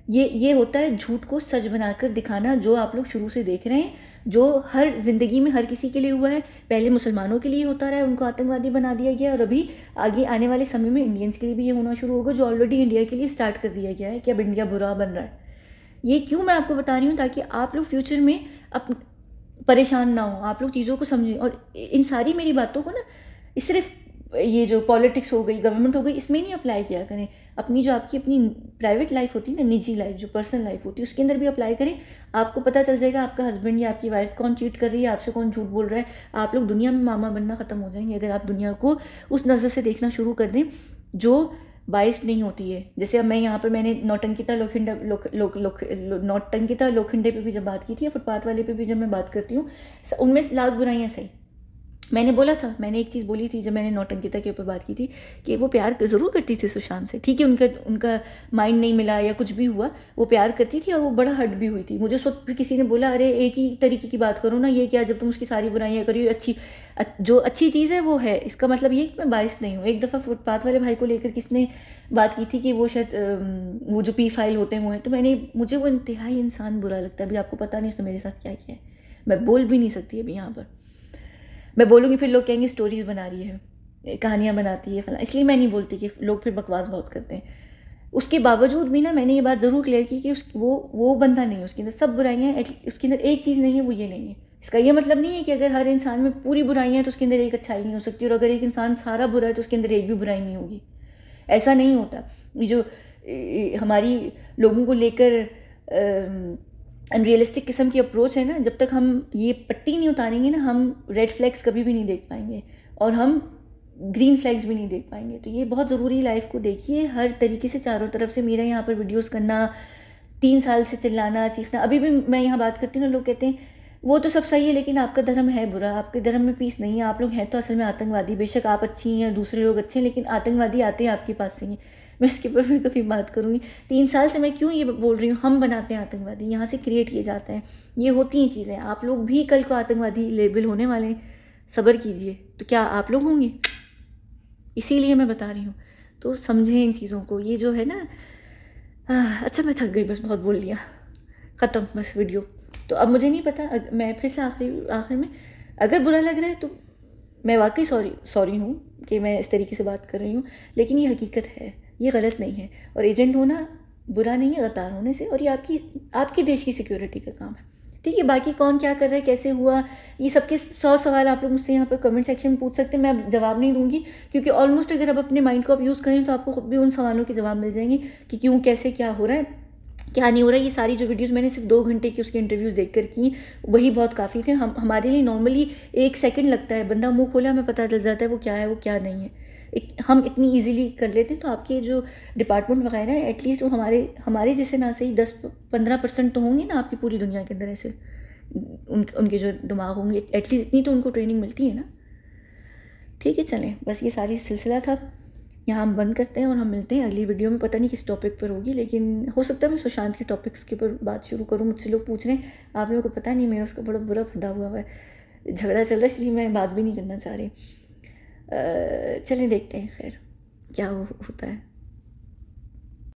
ये होता है झूठ को सच बनाकर दिखाना, जो आप लोग शुरू से देख रहे हैं, जो हर ज़िंदगी में हर किसी के लिए हुआ है। पहले मुसलमानों के लिए होता रहा है, उनको आतंकवादी बना दिया गया, और अभी आगे आने वाले समय में इंडियंस के लिए भी ये होना शुरू होगा, जो ऑलरेडी इंडिया के लिए स्टार्ट कर दिया गया है कि अब इंडिया बुरा बन रहा है। ये क्यों मैं आपको बता रही हूँ, ताकि आप लोग फ्यूचर में परेशान ना हो, आप लोग चीज़ों को समझें। और इन सारी मेरी बातों को ना सिर्फ ये जो पॉलिटिक्स हो गई, गवर्नमेंट हो गई, इसमें नहीं अप्लाई किया करें। अपनी जो आपकी अपनी प्राइवेट लाइफ होती है ना, निजी लाइफ, जो पर्सनल लाइफ होती है, उसके अंदर भी अप्लाई करें। आपको पता चल जाएगा आपका हस्बैंड या आपकी वाइफ कौन चीट कर रही है, आपसे कौन झूठ बोल रहा है। आप लोग दुनिया में मामा बनना ख़त्म हो जाएंगे अगर आप दुनिया को उस नज़र से देखना शुरू कर दें जो बाइस्ड नहीं होती है। जैसे अब मैं यहाँ पर मैंने नौटंकिता लोखंडे पे भी जब बात की थी, या फुटपाथ वाले पे भी जब मैं बात करती हूँ, उनमें लाख बुराइयाँ सही। मैंने बोला था, मैंने एक चीज़ बोली थी जब मैंने नौटंकिता के ऊपर बात की थी कि वो प्यार ज़रूर करती थी सुशांत से। ठीक है, उनका माइंड नहीं मिला या कुछ भी हुआ, वो प्यार करती थी और वो बड़ा हर्ट भी हुई थी। मुझे उस वक्त फिर किसी ने बोला, अरे एक ही तरीके की बात करो ना, ये क्या, जब तुम उसकी सारी बुराइयाँ करी, जो अच्छी चीज़ है वो है। इसका मतलब ये कि मैं बाइस नहीं हूँ। एक दफ़ा फुटपाथ वाले भाई को लेकर किसने बात की थी कि वो शायद वो जो P फाइल होते हैं वो है, तो मुझे वो इंतहाई इंसान बुरा लगता है। अभी आपको पता नहीं उसने मेरे साथ क्या किया है। मैं बोल भी नहीं सकती अभी यहाँ पर। मैं बोलूँगी फिर लोग कहेंगे स्टोरीज़ बना रही है, कहानियाँ बनाती है फलां, इसलिए मैं नहीं बोलती कि लोग फिर बकवास बहुत करते हैं। उसके बावजूद भी ना मैंने ये बात ज़रूर क्लियर की कि वो बंदा नहीं है, उसके अंदर सब बुराइयाँ हैं, उसके अंदर एक चीज़ नहीं है, वो ये नहीं है। इसका ये मतलब नहीं है कि अगर हर इंसान में पूरी बुराइयाँ हैं तो उसके अंदर एक अच्छाई नहीं हो सकती, और अगर एक इंसान सारा बुरा है तो उसके अंदर एक भी बुराई नहीं होगी। ऐसा नहीं होता। ये जो हमारी लोगों को लेकर अनरियलिस्टिक किस्म की अप्रोच है ना, जब तक हम ये पट्टी नहीं उतारेंगे ना, हम रेड फ्लैग्स कभी भी नहीं देख पाएंगे और हम ग्रीन फ्लैग्स भी नहीं देख पाएंगे। तो ये बहुत ज़रूरी, लाइफ को देखिए हर तरीके से, चारों तरफ से। मेरा यहाँ पर वीडियोस करना, 3 साल से चिल्लाना चीखना, अभी भी मैं यहाँ बात करती हूँ ना, लोग कहते हैं वो तो सब सही है लेकिन आपका धर्म है बुरा, आपके धर्म में पीस नहीं है, आप लोग हैं तो असल में आतंकवादी। बेशक आप अच्छी हैं, दूसरे लोग अच्छे हैं, लेकिन आतंकवादी आते हैं आपके पास से ही। मैं इसके ऊपर भी कभी बात करूँगी। 3 साल से मैं क्यों ये बोल रही हूँ, हम बनाते हैं आतंकवादी, यहाँ से क्रिएट किए जाते हैं, ये होती हैं चीज़ें। आप लोग भी कल को आतंकवादी लेबल होने वाले हैं, सब्र कीजिए। तो क्या आप लोग होंगे? इसीलिए मैं बता रही हूँ, तो समझें इन चीज़ों को। ये जो है ना, अच्छा मैं थक गई, बस बहुत बोल लिया, ख़त्म बस वीडियो। तो अब मुझे नहीं पता, मैं फिर से आखिर में, अगर बुरा लग रहा है तो मैं वाकई सॉरी हूँ कि मैं इस तरीके से बात कर रही हूँ, लेकिन ये हकीकत है, ये गलत नहीं है। और एजेंट होना बुरा नहीं है गद्दार होने से, और ये आपकी देश की सिक्योरिटी का काम है, ठीक है। बाकी कौन क्या कर रहा है, कैसे हुआ, ये सबके 100 सवाल आप लोग मुझसे यहाँ पर कमेंट सेक्शन में पूछ सकते हैं, मैं जवाब नहीं दूंगी, क्योंकि ऑलमोस्ट अगर आप अपने माइंड को आप यूज़ करें तो आपको खुद भी उन सवालों के जवाब मिल जाएंगे कि क्यों, कैसे, क्या हो रहा है, क्या नहीं हो रहा है। ये सारी जो वीडियोस मैंने सिर्फ 2 घंटे की उसके इंटरव्यूज़ देखकर की, वही बहुत काफ़ी थे। हमारे लिए नॉर्मली 1 सेकंड लगता है, बंदा मुंह खोला हमें पता चल जाता है वो क्या है, वो क्या नहीं है। हम इतनी इजीली कर लेते हैं। तो आपके जो डिपार्टमेंट वगैरह है, एटलीस्ट वो हमारे जैसे ना सही 10-15% तो होंगे ना आपकी पूरी दुनिया के अंदर ऐसे, उनके जो दिमाग होंगे, एटलीस्ट इतनी तो उनको ट्रेनिंग मिलती है ना। ठीक है, चलें, बस ये सारी सिलसिला था, यहाँ हम बंद करते हैं और हम मिलते हैं अगली वीडियो में। पता नहीं किस टॉपिक पर होगी, लेकिन हो सकता है मैं सुशांत के टॉपिक्स के ऊपर बात शुरू करूँ। मुझसे लोग पूछ रहे हैं, आप लोगों को पता नहीं, मेरा उसका बड़ा बुरा फटा हुआ है, झगड़ा चल रहा है, इसलिए मैं बात भी नहीं करना चाह रही। चलें देखते हैं खैर क्या होता है।